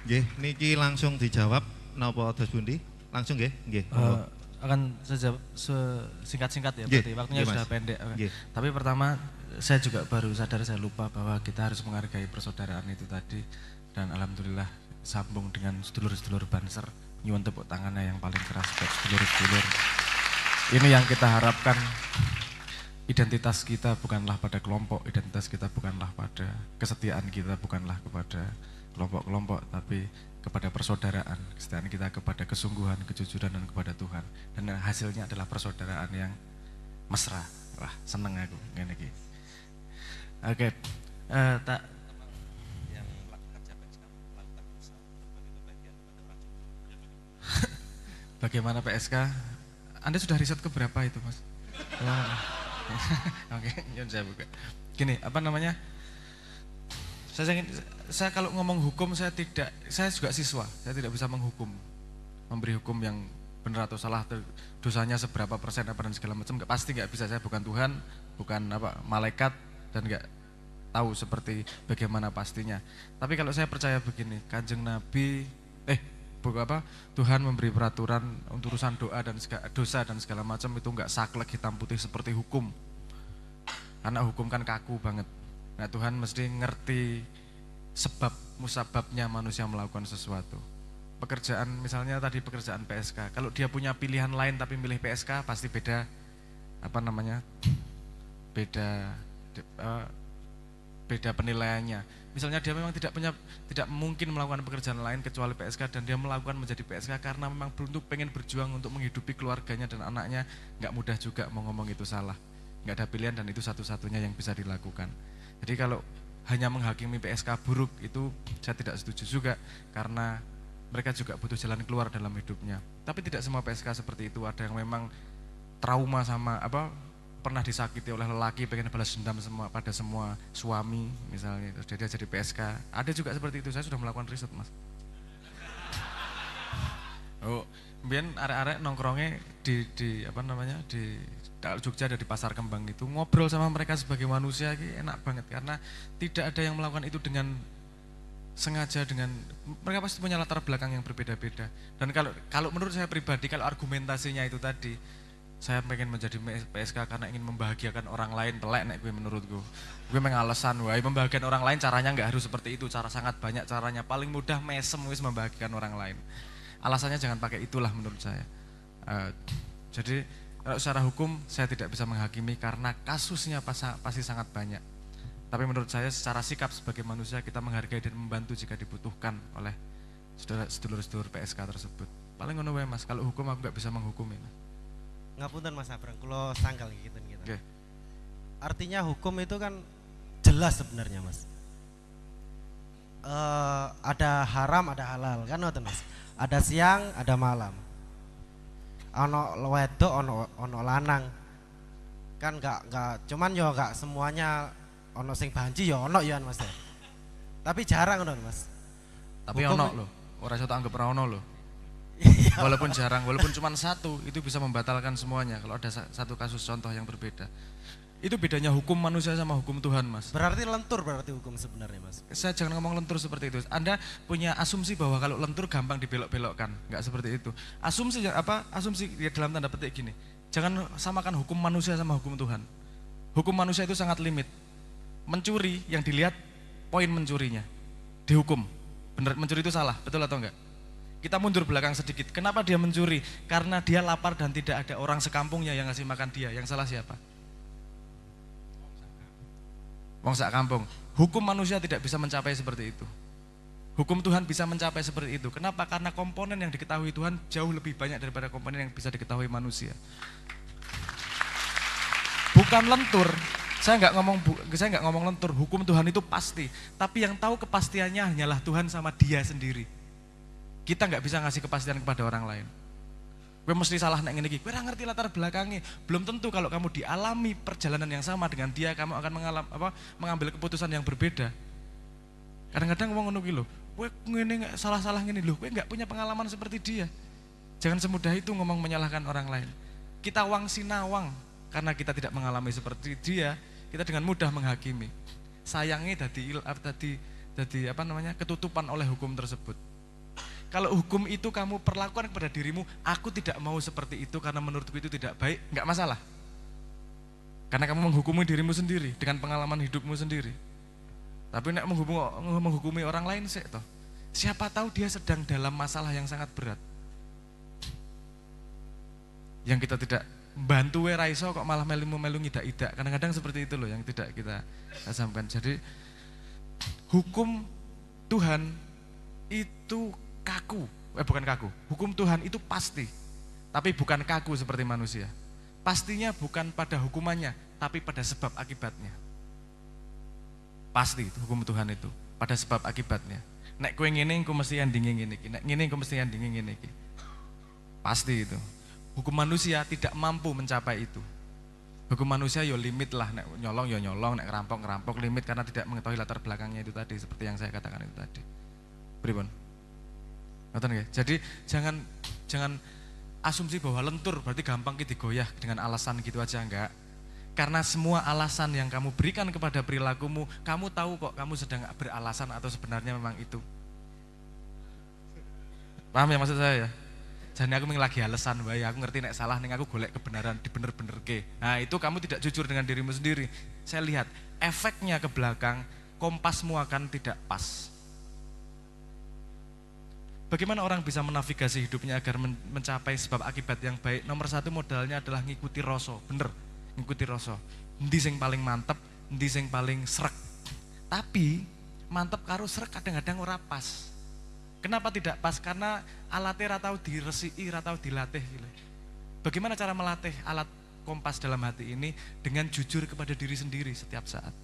Nggih, niki langsung dijawab napa dos pundi? Langsung nggih, nggih. Akan singkat-singkat ya, berarti waktunya sudah pendek. Tapi pertama saya juga baru sadar, saya lupa bahwa kita harus menghargai persaudaraan itu tadi, dan alhamdulillah sambung dengan sedulur-sedulur Banser. Nyuwun tepuk tangannya yang paling keras buat sedulur-sedulur. Ini yang kita harapkan. Identitas kita bukanlah pada kelompok, identitas kita bukanlah pada kesetiaan kita, bukanlah kepada kelompok-kelompok, tapi kepada persaudaraan. Kesetiaan kita kepada kesungguhan, kejujuran, dan kepada Tuhan. Dan hasilnya adalah persaudaraan yang mesra. Wah, seneng aku ngene iki. Oke. Bagaimana PSK? Anda sudah riset ke berapa itu, Mas? Oke, nyun saya buka. Gini, apa namanya? Saya kalau ngomong hukum saya juga siswa, saya tidak bisa menghukum, memberi hukum yang benar atau salah, dosanya seberapa persen apa dan segala macam, pasti nggak bisa. Saya bukan Tuhan, bukan malaikat, dan nggak tahu seperti bagaimana pastinya. Tapi kalau saya percaya begini, Kanjeng Nabi, Tuhan memberi peraturan untuk urusan dosa dan segala macam itu nggak saklek hitam putih seperti hukum. Karena hukum kan kaku banget. Nah, Tuhan mesti ngerti sebab musababnya manusia melakukan sesuatu. Pekerjaan, misalnya tadi pekerjaan PSK, kalau dia punya pilihan lain tapi milih PSK pasti beda beda penilaiannya. Misalnya dia memang tidak mungkin melakukan pekerjaan lain kecuali PSK, dan dia melakukan menjadi PSK karena memang beruntung pengen berjuang untuk menghidupi keluarganya dan anaknya, nggak mudah juga mau ngomong itu salah. Nggak ada pilihan dan itu satu-satunya yang bisa dilakukan. Jadi kalau hanya menghakimi PSK buruk itu saya tidak setuju juga, karena mereka juga butuh jalan keluar dalam hidupnya. Tapi tidak semua PSK seperti itu, ada yang memang trauma sama pernah disakiti oleh lelaki, pengen balas dendam pada semua suami misalnya, terus dia jadi PSK. Ada juga seperti itu, saya sudah melakukan riset, Mas. Oh, mbiyen arek-arek nongkrongnya di apa namanya di Jogja ada di Pasar Kembang itu ngobrol sama mereka sebagai manusia ini enak banget karena tidak ada yang melakukan itu dengan sengaja, dengan mereka pasti punya latar belakang yang berbeda-beda. Dan kalau menurut saya pribadi, kalau argumentasinya itu tadi, saya pengen menjadi PSK karena ingin membahagiakan orang lain, telek nek gue menurutku. Gue mengalasan, wah membahagiakan orang lain caranya nggak harus seperti itu, cara sangat banyak caranya. Paling mudah mesem wis membahagiakan orang lain. Alasannya jangan pakai itulah menurut saya. Jadi kalau secara hukum saya tidak bisa menghakimi karena kasusnya pasti sangat banyak. Tapi menurut saya secara sikap sebagai manusia kita menghargai dan membantu jika dibutuhkan oleh sedulur-sedulur PSK tersebut. Paling ngono wae Mas, kalau hukum aku nggak bisa menghukumi. Ngapunten Mas Abrang, kula sangkal gitu. Okay. Artinya hukum itu kan jelas sebenarnya Mas. Ada haram, ada halal kan ngoten Mas. Ada siang, ada malam. Ono wedok, ono lanang. Kan enggak cuman yo enggak semuanya ono sing banci yo ono ya Mas. Tapi jarang ngono Mas. Tapi hukum ono loh. Ora iso tak anggap ora ono loh. Walaupun jarang, walaupun cuma satu itu bisa membatalkan semuanya kalau ada satu kasus contoh yang berbeda. Itu bedanya hukum manusia sama hukum Tuhan Mas. Berarti lentur berarti hukum sebenarnya Mas. Saya jangan ngomong lentur seperti itu. Anda punya asumsi bahwa kalau lentur gampang dibelok-belokkan, enggak seperti itu. Asumsi Asumsi ya dalam tanda petik gini. Jangan samakan hukum manusia sama hukum Tuhan. Hukum manusia itu sangat limit. Mencuri yang dilihat poin mencurinya. Dihukum. Benar mencuri itu salah, betul atau enggak? Kita mundur belakang sedikit. Kenapa dia mencuri? Karena dia lapar dan tidak ada orang sekampungnya yang ngasih makan dia. Yang salah siapa? Wong sak kampung. Hukum manusia tidak bisa mencapai seperti itu. Hukum Tuhan bisa mencapai seperti itu. Kenapa? Karena komponen yang diketahui Tuhan jauh lebih banyak daripada komponen yang bisa diketahui manusia. Bukan lentur. Saya nggak ngomong lentur. Hukum Tuhan itu pasti. Tapi yang tahu kepastiannya hanyalah Tuhan sama Dia sendiri. Kita nggak bisa ngasih kepastian kepada orang lain. Gue mesti salah nek ngene iki. Gue ora ngerti latar belakangnya. Belum tentu kalau kamu dialami perjalanan yang sama dengan dia, kamu akan mengambil keputusan yang berbeda. Kadang-kadang ngomong ngono ki lho, gue ngene salah-salah ngene lho, gue nggak punya pengalaman seperti dia. Jangan semudah itu ngomong menyalahkan orang lain. Kita wang sinawang karena kita tidak mengalami seperti dia, kita dengan mudah menghakimi. Sayangnya dadi ketutupan oleh hukum tersebut. Kalau hukum itu kamu perlakukan kepada dirimu, aku tidak mau seperti itu karena menurutku itu tidak baik, enggak masalah. Karena kamu menghukumi dirimu sendiri dengan pengalaman hidupmu sendiri. Tapi nek menghukumi orang lain sih toh. Siapa tahu dia sedang dalam masalah yang sangat berat. Yang kita tidak bantu raiso kok malah melu ngidak-idak. Kadang-kadang seperti itu loh yang tidak kita asamkan. Jadi hukum Tuhan itu bukan kaku. Hukum Tuhan itu pasti, tapi bukan kaku seperti manusia. Pastinya bukan pada hukumannya, tapi pada sebab akibatnya. Pasti itu hukum Tuhan itu, pada sebab akibatnya. Nek kowe ngene engko mesti endinge ngene iki, nek ngene engko mesti endinge ngene iki. Pasti itu. Hukum manusia tidak mampu mencapai itu. Hukum manusia yo limit lah, nek nyolong yo nyolong, nek ngerampok limit karena tidak mengetahui latar belakangnya itu tadi, seperti yang saya katakan itu tadi. Pripun? Jadi jangan asumsi bahwa lentur berarti gampang digoyah dengan alasan gitu aja, enggak. Karena semua alasan yang kamu berikan kepada perilakumu, kamu tahu kok kamu sedang beralasan atau sebenarnya memang itu. Paham ya maksud saya ya? Jadi aku lagi alasan, bae aku ngerti nek salah ning aku golek kebenaran dibener-benerke. Nah, itu kamu tidak jujur dengan dirimu sendiri. Saya lihat efeknya ke belakang, kompasmu akan tidak pas. Bagaimana orang bisa menavigasi hidupnya agar mencapai sebab akibat yang baik? Nomor satu modalnya adalah ngikuti rasa, bener, ngikuti rasa. Endi sing paling mantep, endi sing paling srek. Tapi mantep karo srek kadang-kadang ora pas. Kenapa tidak pas? Karena alatnya ratau diresiki, ratau dilatih. Bagaimana cara melatih alat kompas dalam hati ini? Dengan jujur kepada diri sendiri setiap saat.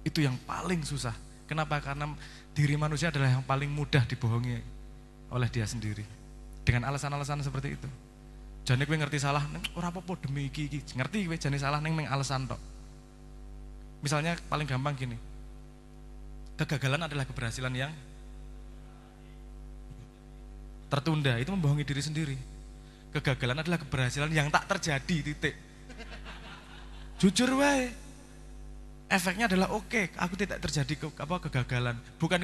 Itu yang paling susah. Kenapa? Karena diri manusia adalah yang paling mudah dibohongi oleh dia sendiri dengan alasan-alasan seperti itu. Jane kowe ngerti salah, ora apa-apa demi iki. Ngerti kowe jane salah ning alasan tok. Misalnya paling gampang gini. Kegagalan adalah keberhasilan yang tertunda itu membohongi diri sendiri. Kegagalan adalah keberhasilan yang tak terjadi, titik. Jujur wae. Efeknya adalah oke, aku tidak terjadi kegagalan. Bukan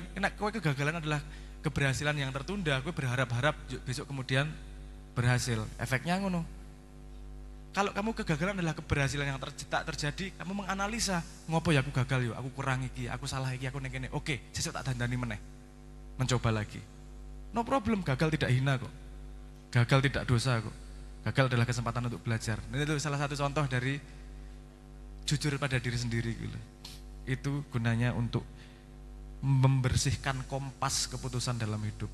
kegagalan adalah keberhasilan yang tertunda, aku berharap-harap besok kemudian berhasil. Efeknya ngono. Kalau kamu kegagalan adalah keberhasilan yang tak terjadi, kamu menganalisa, ngopo ya aku gagal yo, aku kurang iki, aku salah iki, aku nekene. Oke, sesuk tak dandani meneh. Mencoba lagi. No problem, gagal tidak hina kok. Gagal tidak dosa kok. Gagal adalah kesempatan untuk belajar. Ini itu salah satu contoh dari jujur pada diri sendiri gitu. Itu gunanya untuk membersihkan kompas keputusan dalam hidup.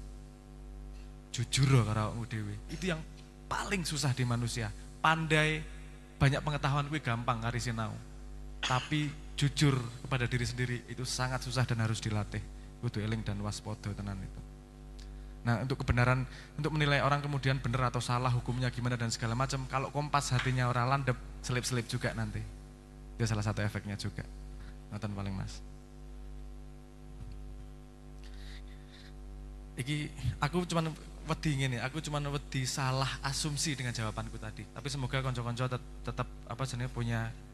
Jujur loh karo awakmu dhewe. Itu yang paling susah di manusia. Pandai, banyak pengetahuan kuwi gampang kari sinau. Tapi jujur kepada diri sendiri itu sangat susah dan harus dilatih. Kudu eling dan waspada tenan itu. Nah, untuk kebenaran, untuk menilai orang kemudian benar atau salah, hukumnya gimana dan segala macam, kalau kompas hatinya orang landep, selip-selip juga nanti. Itu salah satu efeknya juga. Ngoten paling Mas. Iki aku cuman wedi ngene, aku cuman wedi salah asumsi dengan jawabanku tadi. Tapi semoga konco-konco tetap apa jenenge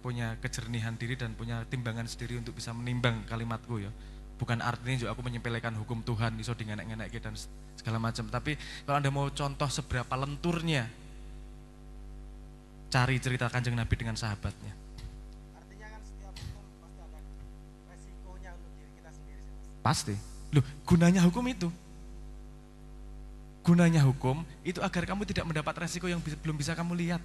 punya kejernihan diri dan punya timbangan sendiri untuk bisa menimbang kalimatku ya. Bukan artinya juga aku menyepelekan hukum Tuhan iso dingenek-ngenekke dan segala macam. Tapi kalau Anda mau contoh seberapa lenturnya, cari cerita Kanjeng Nabi dengan sahabatnya. Artinya kan setiap hukum pasti ada resikonya untuk diri kita sendiri. Pasti. Loh, gunanya hukum itu. Gunanya hukum itu agar kamu tidak mendapat resiko yang belum bisa kamu lihat.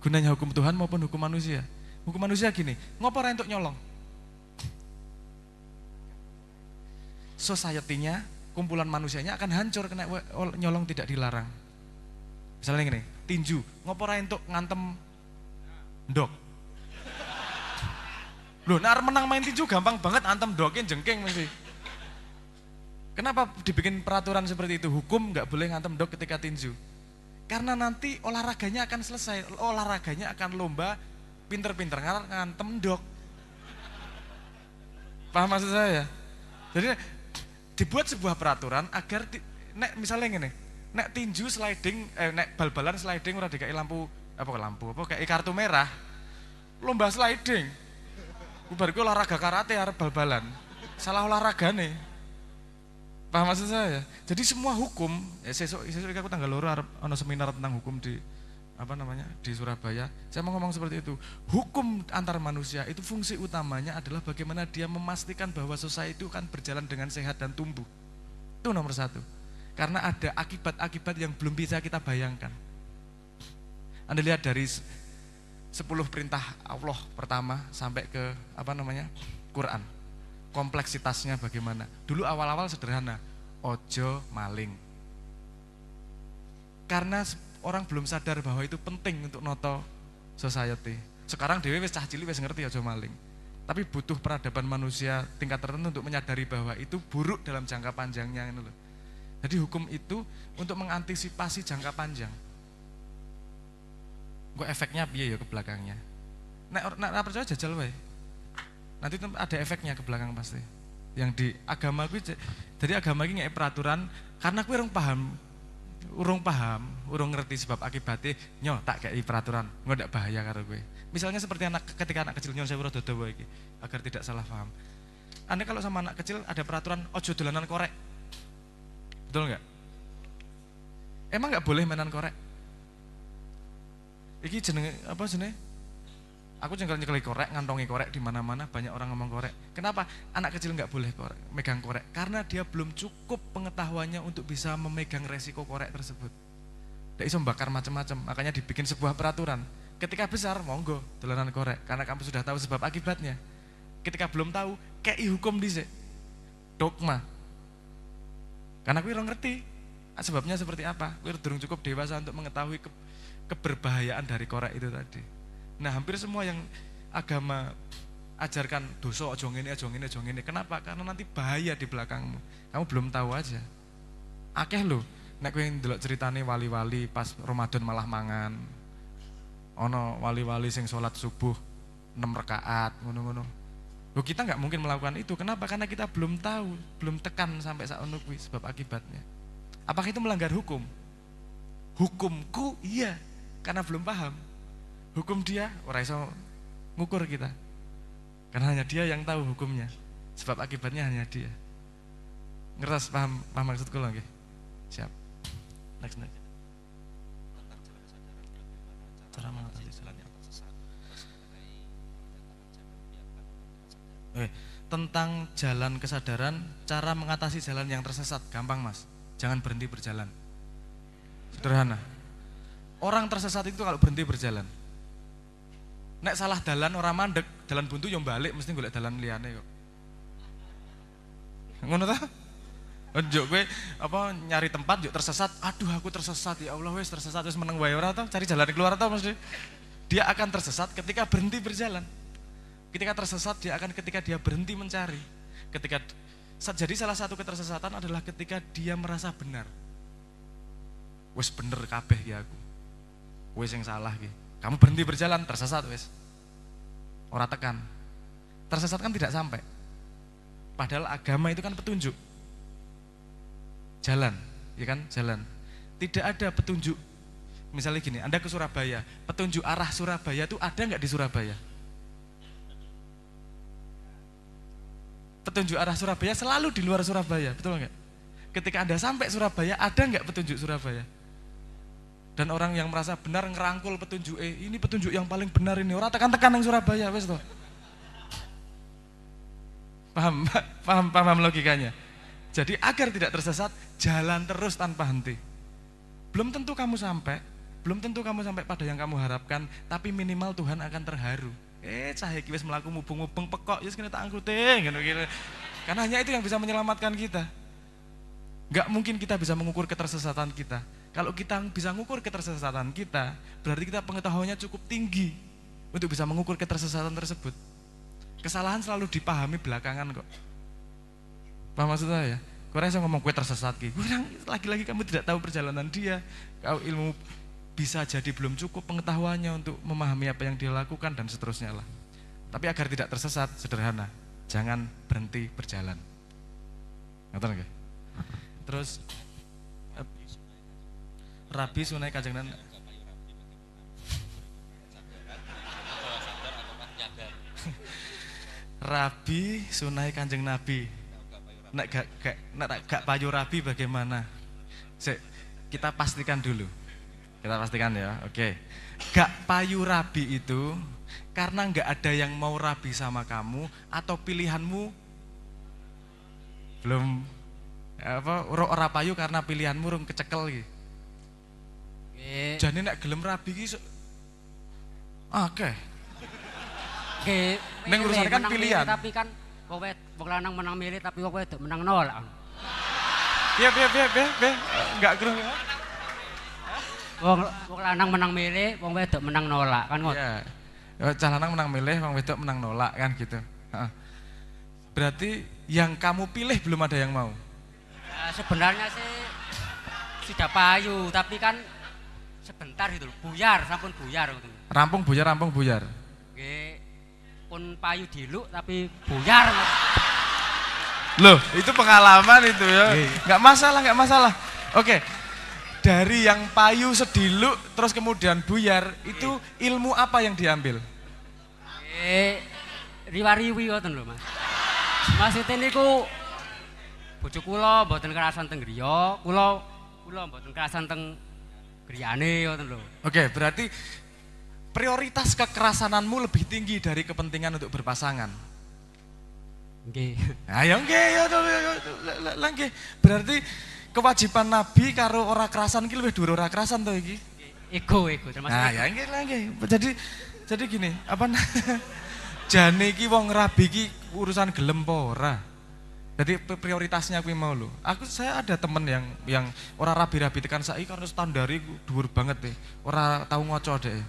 Gunanya hukum Tuhan maupun hukum manusia. Hukum manusia gini, ngopo ora entuk nyolong? Society-nya, kumpulan manusianya akan hancur kena nyolong tidak dilarang. Misalnya gini, tinju, ngopo ora entuk ngantem ndok? Loh, nek menang main tinju gampang banget antem ndoke jengking mesti. Kenapa dibikin peraturan seperti itu? Hukum nggak boleh ngantem ndok ketika tinju. Karena nanti olahraganya akan selesai, olahraganya akan lomba pinter-pinter ngantem ndok. Paham maksud saya? Jadi dibuat sebuah peraturan agar nek misalnya gini, nek tinju sliding, nek bal-balan sliding udah dikai lampu kayak kartu merah, lomba sliding. Bariku olahraga karate arep bal-balan, salah olahraga nih. Paham maksud saya? Jadi semua hukum, sesuk aku tanggal 2 arep ana seminar tentang hukum di di Surabaya. Saya mau ngomong seperti itu. Hukum antar manusia itu fungsi utamanya adalah bagaimana dia memastikan bahwa society itu kan berjalan dengan sehat dan tumbuh. Itu nomor 1. Karena ada akibat-akibat yang belum bisa kita bayangkan. Anda lihat dari 10 perintah Allah pertama sampai ke Quran. Kompleksitasnya bagaimana. Dulu awal-awal sederhana, ojo maling. Karena orang belum sadar bahwa itu penting untuk noto society. Sekarang dewe wis cah cilik wis ngerti ojo maling. Tapi butuh peradaban manusia tingkat tertentu untuk menyadari bahwa itu buruk dalam jangka panjangnya ini loh. Jadi hukum itu untuk mengantisipasi jangka panjang. Kok efeknya piye ya ke belakangnya. Nek percaya jajal wae. Nanti ada efeknya ke belakang pasti. Yang di agama gue, jadi agama ini nggak peraturan karena gue urung paham, urung ngerti sebab akibatnya, nyo tak kayak peraturan, nggak ada bahaya karo gue. Misalnya seperti ketika anak kecil nyon saya udah dodo iki, agar tidak salah paham. Anda kalau sama anak kecil ada peraturan ojo dolanan korek, betul nggak? Emang nggak boleh mainan korek? Iki jenenge apa jenenge? Aku nyekeli korek, ngantongi korek di mana-mana, banyak orang ngomong korek. Kenapa? Anak kecil nggak boleh korek, megang korek, karena dia belum cukup pengetahuannya untuk bisa memegang resiko korek tersebut. Dia bisa membakar macam-macam, makanya dibikin sebuah peraturan. Ketika besar, monggo dolanan korek, karena kamu sudah tahu sebab akibatnya. Ketika belum tahu, kei hukum dhisik. Dogma. Karena aku belum ngerti sebabnya seperti apa. Aku durung cukup dewasa untuk mengetahui keberbahayaan dari korek itu tadi. Nah, hampir semua yang agama ajarkan dosa ojo ngene. Kenapa? Karena nanti bahaya di belakangmu. Kamu belum tahu aja. Akeh lho, nek kowe ndelok ceritane wali-wali pas Ramadan malah mangan. Ono wali-wali sing sholat subuh 6 rakaat ngono-ngono. Loh, kita nggak mungkin melakukan itu. Kenapa? Karena kita belum tahu, belum tekan sampai saat kuwi sebab akibatnya. Apakah itu melanggar hukum? Hukumku iya, karena belum paham. Hukum dia ora iso ngukur kita. Karena hanya dia yang tahu hukumnya. Sebab akibatnya hanya dia. Ngeras paham maksudku lho nggih. Siap. Next. Cara mengatasi jalan yang tersesat. Oke, tentang jalan kesadaran, cara mengatasi jalan yang tersesat, gampang Mas. Jangan berhenti berjalan. Sederhana. Orang tersesat itu kalau berhenti berjalan. Nek salah dalan orang mandek, dalan buntu yang balik mesti golek dalan liyane kok. Ngono ta? Njuk kowe apa nyari tempat yuk tersesat, aduh aku tersesat ya Allah wis tersesat wis meneng wae ora ta, cari jalan keluar ta mesti. Dia akan tersesat ketika berhenti berjalan. Ketika tersesat dia akan ketika dia berhenti mencari. Jadi salah satu ketersesatan adalah ketika dia merasa benar. Wis bener kabeh ya aku. Wis yang salah ki. Kamu berhenti berjalan tersesat wis. Ora tekan. Tersesat kan tidak sampai. Padahal agama itu kan petunjuk. Jalan, ya kan? Jalan. Tidak ada petunjuk. Misalnya gini, Anda ke Surabaya, petunjuk arah Surabaya itu ada nggak di Surabaya? Petunjuk arah Surabaya selalu di luar Surabaya, betul nggak? Ketika Anda sampai Surabaya, ada nggak petunjuk Surabaya? Dan orang yang merasa benar ngerangkul petunjuk, ini petunjuk yang paling benar ini, orang tekan-tekan yang Surabaya, wes toh. Paham logikanya? Jadi agar tidak tersesat, jalan terus tanpa henti. Belum tentu kamu sampai pada yang kamu harapkan, tapi minimal Tuhan akan terharu. Cahaya wis melaku mubeng-mubeng pekok, yes kena tak angkute, gitu. Karena hanya itu yang bisa menyelamatkan kita. Gak mungkin kita bisa mengukur ketersesatan kita. Kalau kita bisa mengukur ketersesatan kita, berarti kita pengetahuannya cukup tinggi untuk bisa mengukur ketersesatan tersebut. Kesalahan selalu dipahami belakangan kok. Paham maksud saya? Kau rasa ngomong gue tersesat ki, lagi-lagi kamu tidak tahu perjalanan dia. Kau ilmu bisa jadi belum cukup pengetahuannya untuk memahami apa yang dia lakukan dan seterusnya lah. Tapi agar tidak tersesat, sederhana, jangan berhenti berjalan. Ngerti nggih? Terus Rabi sunai Kanjeng Nabi. Rabi sunai Kanjeng Nabi. Nek gak payu Rabi bagaimana? Kita pastikan dulu. Kita pastikan ya, oke. Gak payu Rabi itu karena gak ada yang mau Rabi sama kamu atau pilihanmu belum ora payu karena pilihanmu rung kecekel iki. Jane nek gelem Rabi iki oke. Ning urusan kan pilihan. Tapi kan wong lanang menang milih tapi wong wedok menang nolak. Iya, enggak krungu. Wong lanang menang milih, wong wedok menang nolak kan ngono. Iya. Cah lanang menang milih, wong wedok menang nolak kan gitu. Berarti yang kamu pilih belum ada yang mau. Sebenarnya sih sudah payu, tapi kan sebentar gitu loh, buyar, sampun buyar gitu. Rampung buyar. Nggih. Pun payu diluk tapi buyar. Loh, itu pengalaman itu ya. Enggak masalah. Oke. Dari yang payu sediluk terus kemudian buyar, itu ilmu apa yang diambil? Riwa-riwi ngoten lho, Mas. Maksudnya niku bojo kula mboten kerasan teng griya, kula mboten kerasan teng griyane ngoten lho. Oke, berarti prioritas kekerasananmu lebih tinggi dari kepentingan untuk berpasangan. Nggih. Ayo nggih ya nggih. Berarti kewajiban Nabi karo ora kerasan iki luwih dhuwur ora kerasan to iki? Ego termasuk. Nah, ya nggih. Jadi gini, apa jane iki wong rabi iki urusan gelem apa ora. Jadi prioritasnya kuwi mau lho. Saya ada temen yang ora rabi-rabi tekan saiki karena standare dhuwur banget deh. Ora tau ngoco deh.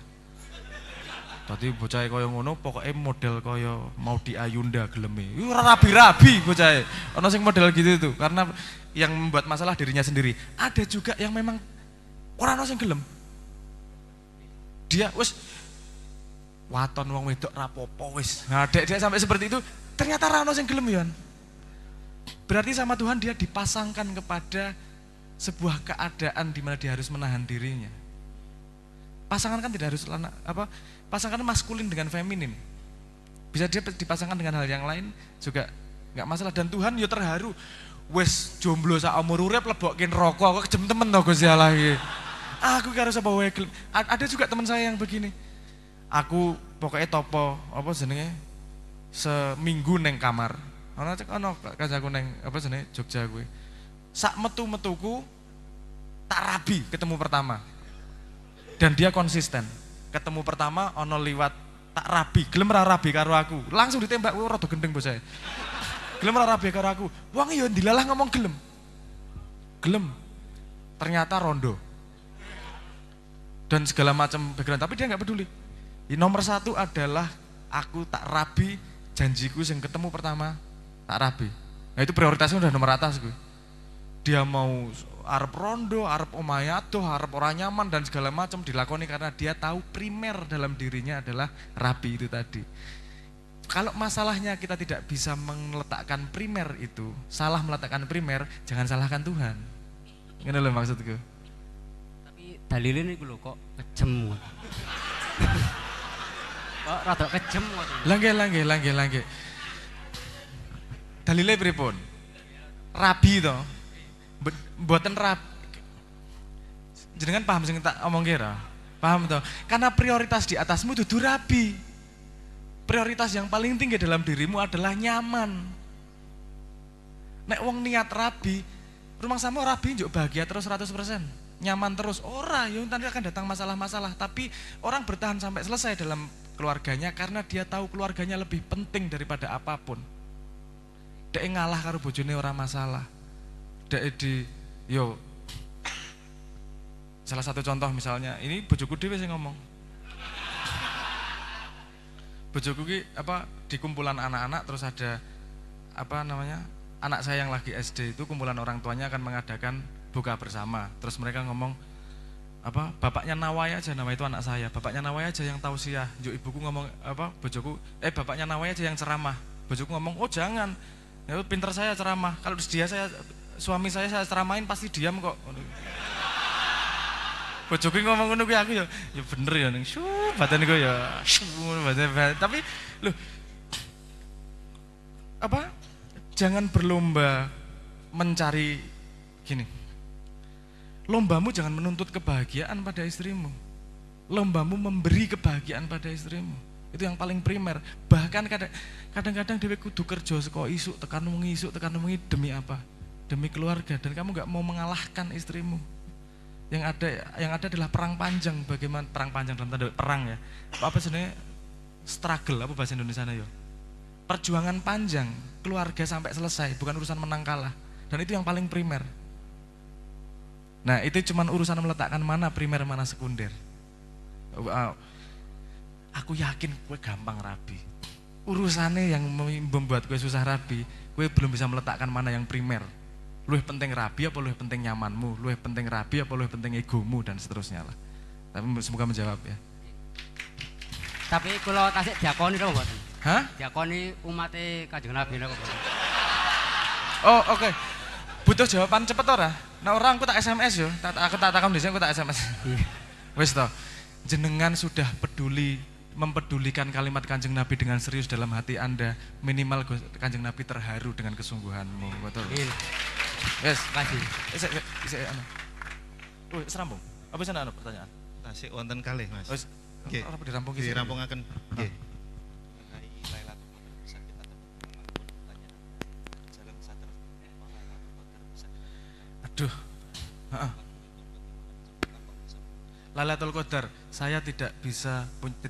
Dadi bocahe kaya ngono pokoke model kaya mau di Ayunda geleme. Ora rabi-rabi bocahe. Ana sing model gitu itu karena yang membuat masalah dirinya sendiri. Ada juga yang memang ora ana sing gelem. Dia wis waton wong wedok rapopo wis. Nah, dek sampai seperti itu Ternyata ra ono sing gelem yon. Berarti sama Tuhan dia dipasangkan kepada sebuah keadaan di mana dia harus menahan dirinya. Pasangan kan tidak harus pasangan maskulin dengan feminin. Bisa dia dipasangkan dengan hal yang lain juga nggak masalah, dan Tuhan yo terharu. Wes jomblo sak umur urip lebokke rokok kok kejem temen to Gusti Allah iki. Aku karo sapa wae gelem. Ada juga teman saya yang begini. Aku pokoknya topo apa jenenge seminggu neng kamar. Ono kancaku neng apa jenenge Jogja kuwi. Sak metu-metuku tak rabi ketemu pertama. Dan dia konsisten. Ketemu pertama ono liwat tak rabi, gelem ra rabi karo aku. Langsung ditembak, kowe rada gendeng bos saya. Gelem ra rabi karo aku. Wong yo dilalah ngomong gelem. Gelem. Ternyata rondo. Dan segala macam background, tapi dia nggak peduli. Nomor satu adalah aku tak rabi, janjiku yang ketemu pertama tak rabi. Nah itu prioritasnya udah nomor atas gue. Dia mau arep rondo, arep omayato, arep orang nyaman dan segala macam dilakoni karena dia tahu primer dalam dirinya adalah rabi itu tadi. Kalau masalahnya kita tidak bisa meletakkan primer itu, salah meletakkan primer, jangan salahkan Tuhan. Ngene lho maksudku. Tapi dalilnya niku lho kok kejem. Kok rada kejem kok. Langge. Dalile pripun? Rabi to. Mboten rabi. Jenengan paham sing tak omong kira? Paham to? Karena prioritas di atasmu dudu rabi. Prioritas yang paling tinggi dalam dirimu adalah nyaman. Nek wong niat rabi, rumah sama rabi njuk bahagia terus 100%. Nyaman terus, ora, ya nanti akan datang masalah-masalah. Tapi orang bertahan sampai selesai dalam keluarganya karena dia tahu keluarganya lebih penting daripada apapun. Dek ngalah karo bojone ora masalah. Dek salah satu contoh misalnya, ini bojoku dhewe sing ngomong. Bojoku ki di kumpulan anak-anak terus ada anak saya yang lagi SD itu kumpulan orang tuanya akan mengadakan buka bersama. Terus mereka ngomong bapaknya Nawai aja, nama itu anak saya. Bapaknya Nawai aja yang tausiah. Ibuku ngomong bojoku bapaknya Nawai aja yang ceramah. Bojoku ngomong, "Oh, jangan. Ya pinter saya ceramah. Kalau suami saya ceramahin pasti diam kok." Bojoku ngomong ngono kuwi aku ya bener ya ning badan iku ya badan. Tapi loh jangan berlomba mencari gini. Lombamu jangan menuntut kebahagiaan pada istrimu. Lombamu memberi kebahagiaan pada istrimu. Itu yang paling primer. Bahkan kadang-kadang dhewe kudu kerja saka isuk tekan wengi demi apa? Demi keluarga, dan kamu nggak mau mengalahkan istrimu. Yang ada adalah perang panjang. Bagaimana perang panjang dalam tanda perang ya? Apa sebenarnya struggle apa bahasa Indonesianya ya? Perjuangan panjang keluarga sampai selesai, bukan urusan menang kalah. Dan itu yang paling primer. Nah itu cuman urusan meletakkan mana primer mana sekunder. Aku yakin gue gampang rabi. Urusannya yang membuat gue susah rabi, gue belum bisa meletakkan mana yang primer. Luwih penting rabi apa luwih penting nyamanmu, luwih penting rabi apa luwih penting egomu dan seterusnya lah. Tapi semoga menjawab ya. Tapi kalau tasik diakoni apa mboten? Hah? Diakoni umatnya Kanjeng Nabi napa mboten? Oh oke. Butuh jawaban cepet ora? Nah orang aku tak SMS yo, aku tak takon dhisik aku tak SMS. Wis to. Jenengan sudah mempedulikan kalimat Kanjeng Nabi dengan serius dalam hati Anda, minimal Kanjeng Nabi terharu dengan kesungguhanmu, betul? Yes, kasih. Serampung. Apa sana pertanyaan? Tasik wonten kalih, Mas. Wis. Nggih. Apa dirampung iki? Dirampungaken. Nggih. Aduh. Lailatul Qadar, saya tidak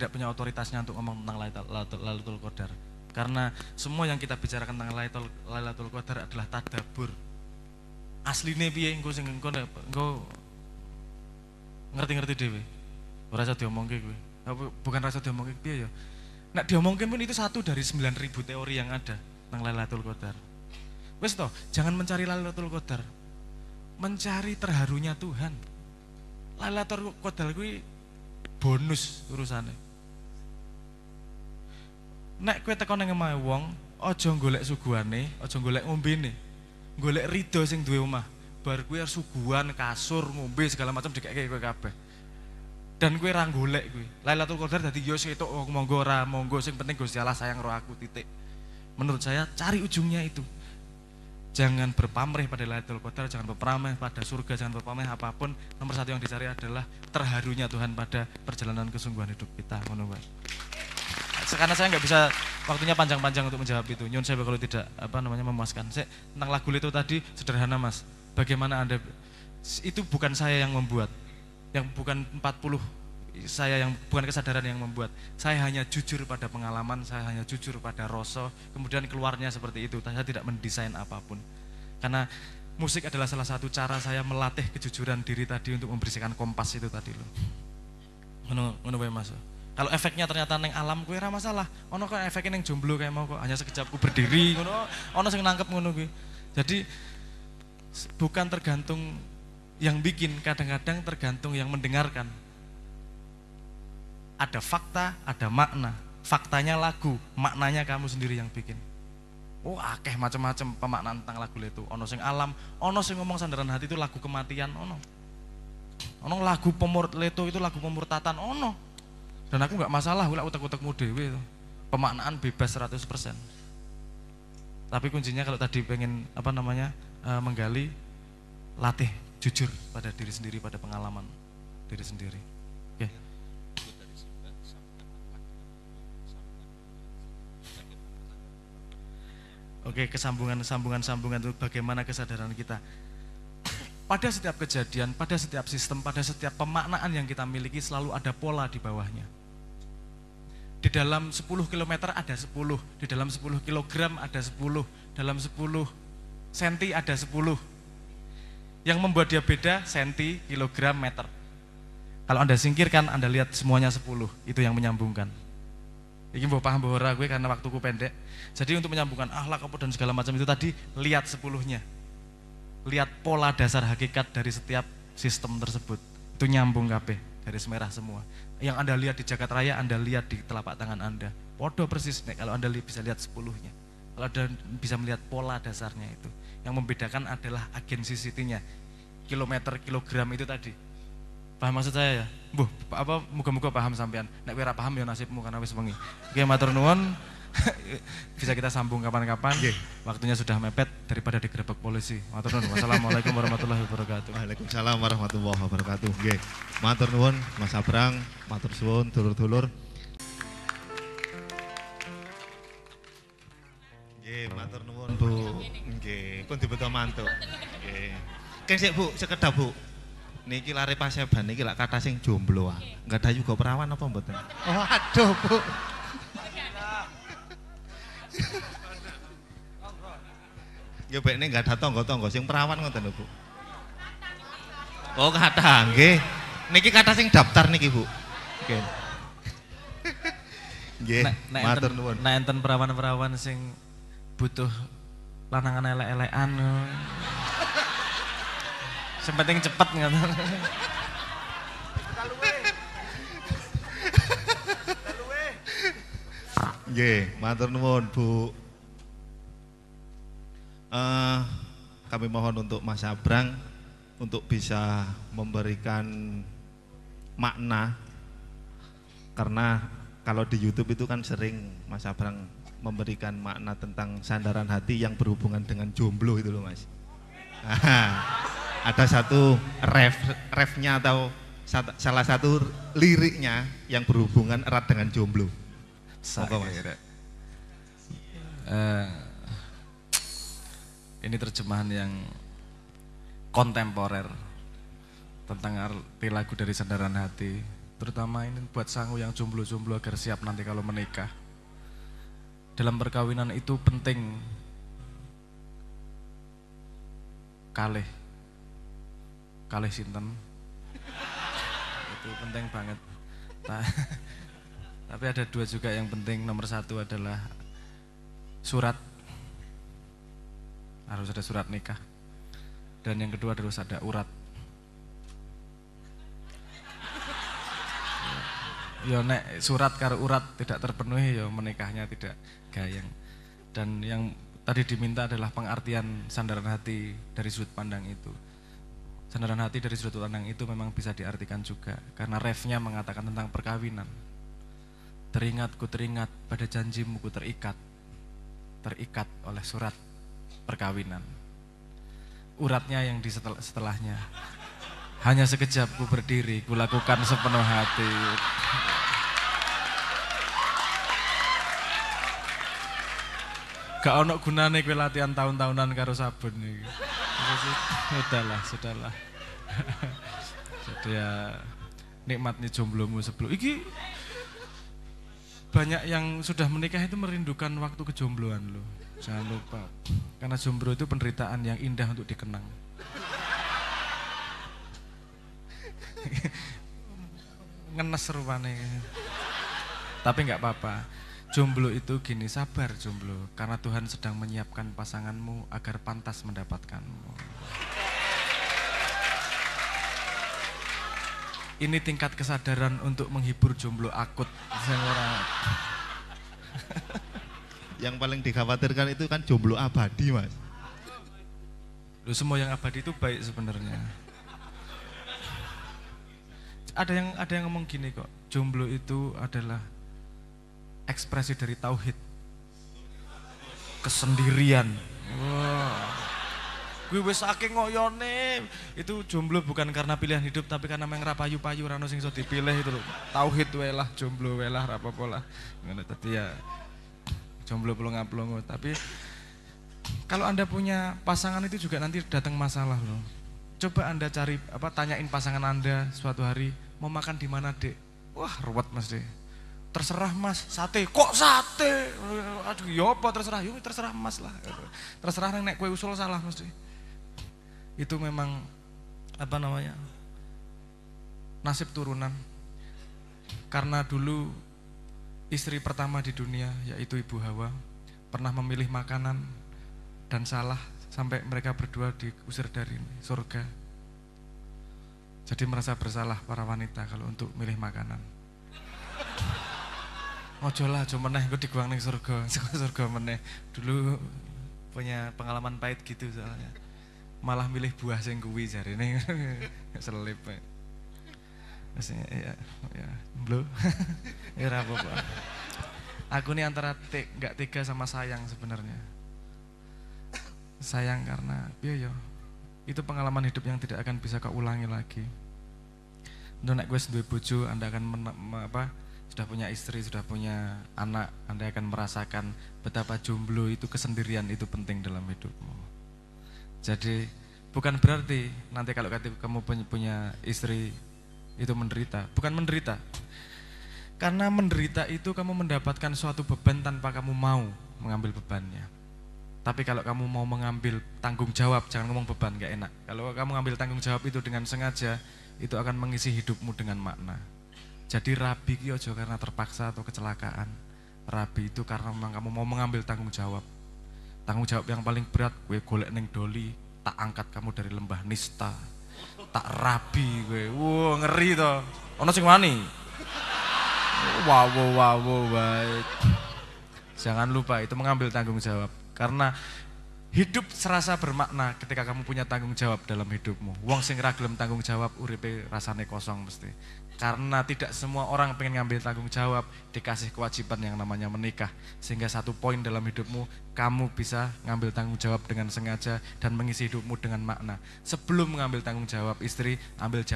punya otoritasnya untuk ngomong tentang Lailatul Qadar. Karena semua yang kita bicarakan tentang Lailatul Qadar adalah tadabbur. Asline piye engko sing engko ngerti-ngerti dhewe. Ora iso diomongke kuwi. Bukan rasa diomongke piye ya. Nek diomongke pun itu satu dari 9.000 teori yang ada tentang Lailatul Qadar. Wis toh, jangan mencari Lailatul Qadar. Mencari terharunya Tuhan. Lailatul Qadar kuwi bonus urusane. Nek kowe teko nang omahe wong, aja golek suguhane, aja golek ngombene. Golek ridho sing duwe omah. Bar kuwi suguhan, kasur, ngombe segala macam dikeke kowe kabeh. Dan kowe ra golek kuwi. Lailatul Qadar dadi yo setok monggo ora monggo sing penting Gusti Allah sayang roh aku titik. Menurut saya cari ujungnya itu. Jangan berpamrih pada Lailatul Qadar, jangan berpamrih pada surga, jangan berpamrih apapun. Nomor satu yang dicari adalah terharunya Tuhan pada perjalanan kesungguhan hidup kita. Ngono wae. Karena saya nggak bisa waktunya panjang-panjang untuk menjawab itu. Nyun saya kalau tidak memuaskan. Saya tentang lagu itu tadi sederhana Mas. Bagaimana Anda itu bukan saya yang membuat. Yang bukan 40 saya yang bukan kesadaran yang membuat. Saya hanya jujur pada pengalaman, saya hanya jujur pada rasa, kemudian keluarnya seperti itu. Saya tidak mendesain apapun. Karena musik adalah salah satu cara saya melatih kejujuran diri tadi untuk membersihkan kompas itu tadi loh. Ngono wae Mas. Kalau efeknya ternyata neng alam kuwi ora masalah. Ono kok efeknya neng jomblo kayak mau kok hanya sekejap ku berdiri ngono. Ono sing nangkep ngono kuwi. Jadi bukan tergantung yang bikin, kadang-kadang tergantung yang mendengarkan. Ada fakta, ada makna. Faktanya lagu, maknanya kamu sendiri yang bikin. Oh, akeh macam-macam pemaknaan tentang lagu itu. Ono sing alam, ono sing ngomong sandaran hati itu lagu kematian, ono. Ono lagu leto itu lagu pemurtatan, ono. Dan aku nggak masalah, gue utek-utekmu dewe itu. Pemaknaan bebas 100%. Tapi kuncinya kalau tadi pengen menggali, latih jujur pada diri sendiri, pada pengalaman diri sendiri. Oke. Oke, sambungan itu bagaimana kesadaran kita. Pada setiap kejadian, pada setiap sistem, pada setiap pemaknaan yang kita miliki selalu ada pola di bawahnya. Di dalam 10 km ada 10, di dalam 10 kg ada 10, dalam 10 senti ada 10. Yang membuat dia beda senti, kilogram, meter. Kalau Anda singkirkan, Anda lihat semuanya 10, itu yang menyambungkan. Ini mau paham bahwa gue karena waktuku pendek. Jadi untuk menyambungkan akhlak dan segala macam itu tadi, lihat 10-nya. Lihat pola dasar hakikat dari setiap sistem tersebut. Itu nyambung kabeh, garis merah semua. Yang Anda lihat di jagat raya, Anda lihat di telapak tangan Anda. Podo persis, kalau Anda bisa lihat 10-nya. Kalau Anda bisa melihat pola dasarnya itu. Yang membedakan adalah agensi CT-nya. Kilometer, kilogram itu tadi. Paham maksud saya ya? Muga-muga paham sampean. Nek kowe ora paham ya nasibmu karena wis wengi. Oke, matur nuwun. Bisa kita sambung kapan-kapan. Waktunya sudah mepet daripada digerebek polisi. Matur nuwun. Wassalamualaikum warahmatullahi wabarakatuh. Waalaikumsalam warahmatullahi wabarakatuh. Nggih. Matur nuwun Mas Abrang, matur suwun dulur-dulur. Nggih, matur nuwun Bu. Nggih, pun dibeto mantuk. Nggih. Keng sik Bu, sekedap Bu. Niki lare Paseban niki lak kata sing jomblo ah. Enggak ada juga perawan apa mboten? Oh, aduh Bu. Ya bekne enggak ada tangga-tangga sing perawan ngoten lho Bu. Oh, kata nggih. Niki kata sing daftar niki Bu. Nggih. Nggih, matur nuwun. Nek enten perawan-perawan sing butuh lanangan elek-elekan. Sing penting cepet ngoten. Nggih, matur nuwun Bu. Kami mohon untuk Mas Abrang untuk bisa memberikan makna, karena kalau di YouTube itu kan sering Mas Abrang memberikan makna tentang sandaran hati yang berhubungan dengan jomblo itu loh Mas. Ada satu refnya atau salah satu liriknya yang berhubungan erat dengan jomblo. Ini terjemahan yang kontemporer tentang arti lagu dari sandaran hati, terutama ini buat sangu yang jomblo-jomblo agar siap nanti kalau menikah. Dalam perkawinan itu penting kalih sinten itu penting banget. Tapi ada dua juga yang penting. Nomor satu adalah surat, harus ada surat nikah, dan yang kedua harus ada urat. Ya nek surat karo urat tidak terpenuhi ya menikahnya tidak gayeng. Dan yang tadi diminta adalah pengertian sandaran hati dari sudut pandang itu. Sandaran hati dari sudut pandang itu memang bisa diartikan juga, karena refnya mengatakan tentang perkawinan. Teringat pada janjimu ku terikat oleh surat perkawinan. Uratnya yang di setelahnya, hanya sekejap ku berdiri, ku lakukan sepenuh hati. Gak ono gunane kowe latihan tahun-tahunan karo sabun iki. Sudahlah. Jadi ya nikmatnya jomblomu sebelum iki. Banyak yang sudah menikah itu merindukan waktu kejombloan loh. Jangan lupa. Karena jomblo itu penderitaan yang indah untuk dikenang. Ngenes rupane. Tapi nggak apa-apa. Jomblo itu gini, sabar jomblo, karena Tuhan sedang menyiapkan pasanganmu agar pantas mendapatkanmu. Ini tingkat kesadaran untuk menghibur jomblo akut. Yang paling dikhawatirkan itu kan jomblo abadi, Mas. Loh, semua yang abadi itu baik sebenarnya. Ada yang ngomong gini kok, jomblo itu adalah ekspresi dari tauhid, kesendirian. Wah, gue wis saking ngoyone. Itu jomblo bukan karena pilihan hidup, tapi karena memang rapayu-payu rano sing iso dipilih itu loh. Tauhid wae lah, jomblo wae lah, rapopo lah. Ngono tadi ya. Jomblo pelongo-pelongo. Tapi kalau Anda punya pasangan itu juga nanti datang masalah loh. Coba Anda tanyain pasangan Anda suatu hari, mau makan di mana, Dek? Wah, ruwet Mas, Dek. Terserah Mas, sate. Kok sate? Aduh, ya apa terserah? Yuk terserah Mas lah. Terserah nek kue usul salah mesti. Itu memang nasib turunan. Karena dulu istri pertama di dunia yaitu Ibu Hawa pernah memilih makanan dan salah sampai mereka berdua diusir dari surga. Jadi merasa bersalah para wanita kalau untuk milih makanan. Ojo lah, aja meneh engko diguang ning surga meneh. Dulu punya pengalaman pahit gitu soalnya. Malah milih buah sing kuwi jarene. Selip. Ya, blo. Ya ora apa-apa. Aku nih antara enggak tega sama sayang sebenarnya. Sayang karena piye yo. Itu pengalaman hidup yang tidak akan bisa kau ulangi lagi. Nek gue duwe bojo, Anda akan sudah punya istri, sudah punya anak, Anda akan merasakan betapa jomblo itu, kesendirian itu penting dalam hidupmu. Jadi bukan berarti nanti kalau kamu punya istri itu menderita, bukan menderita. Karena menderita itu kamu mendapatkan suatu beban tanpa kamu mau mengambil bebannya. Tapi kalau kamu mau mengambil tanggung jawab, jangan ngomong beban, gak enak. Kalau kamu ngambil tanggung jawab itu dengan sengaja, itu akan mengisi hidupmu dengan makna. Jadi rabi ki aja karena terpaksa atau kecelakaan. Rabi itu karena memang kamu mau mengambil tanggung jawab. Tanggung jawab yang paling berat, gue golek ning doli, tak angkat kamu dari lembah nista. Tak rabi gue. Wow, ngeri toh. Ono sing wani. Wow, baik. Jangan lupa itu mengambil tanggung jawab. Karena hidup serasa bermakna ketika kamu punya tanggung jawab dalam hidupmu. Wong sing ra gelem tanggung jawab uripe rasane kosong mesti. Karena tidak semua orang pengen ngambil tanggung jawab, dikasih kewajiban yang namanya menikah. Sehingga satu poin dalam hidupmu, kamu bisa ngambil tanggung jawab dengan sengaja dan mengisi hidupmu dengan makna. Sebelum mengambil tanggung jawab istri, ambil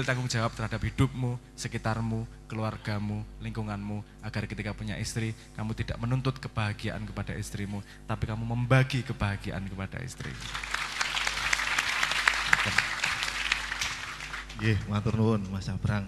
tanggung jawab terhadap hidupmu, sekitarmu, keluargamu, lingkunganmu, agar ketika punya istri, kamu tidak menuntut kebahagiaan kepada istrimu, tapi kamu membagi kebahagiaan kepada istri. Nggih, matur nuwun Mas Abrang.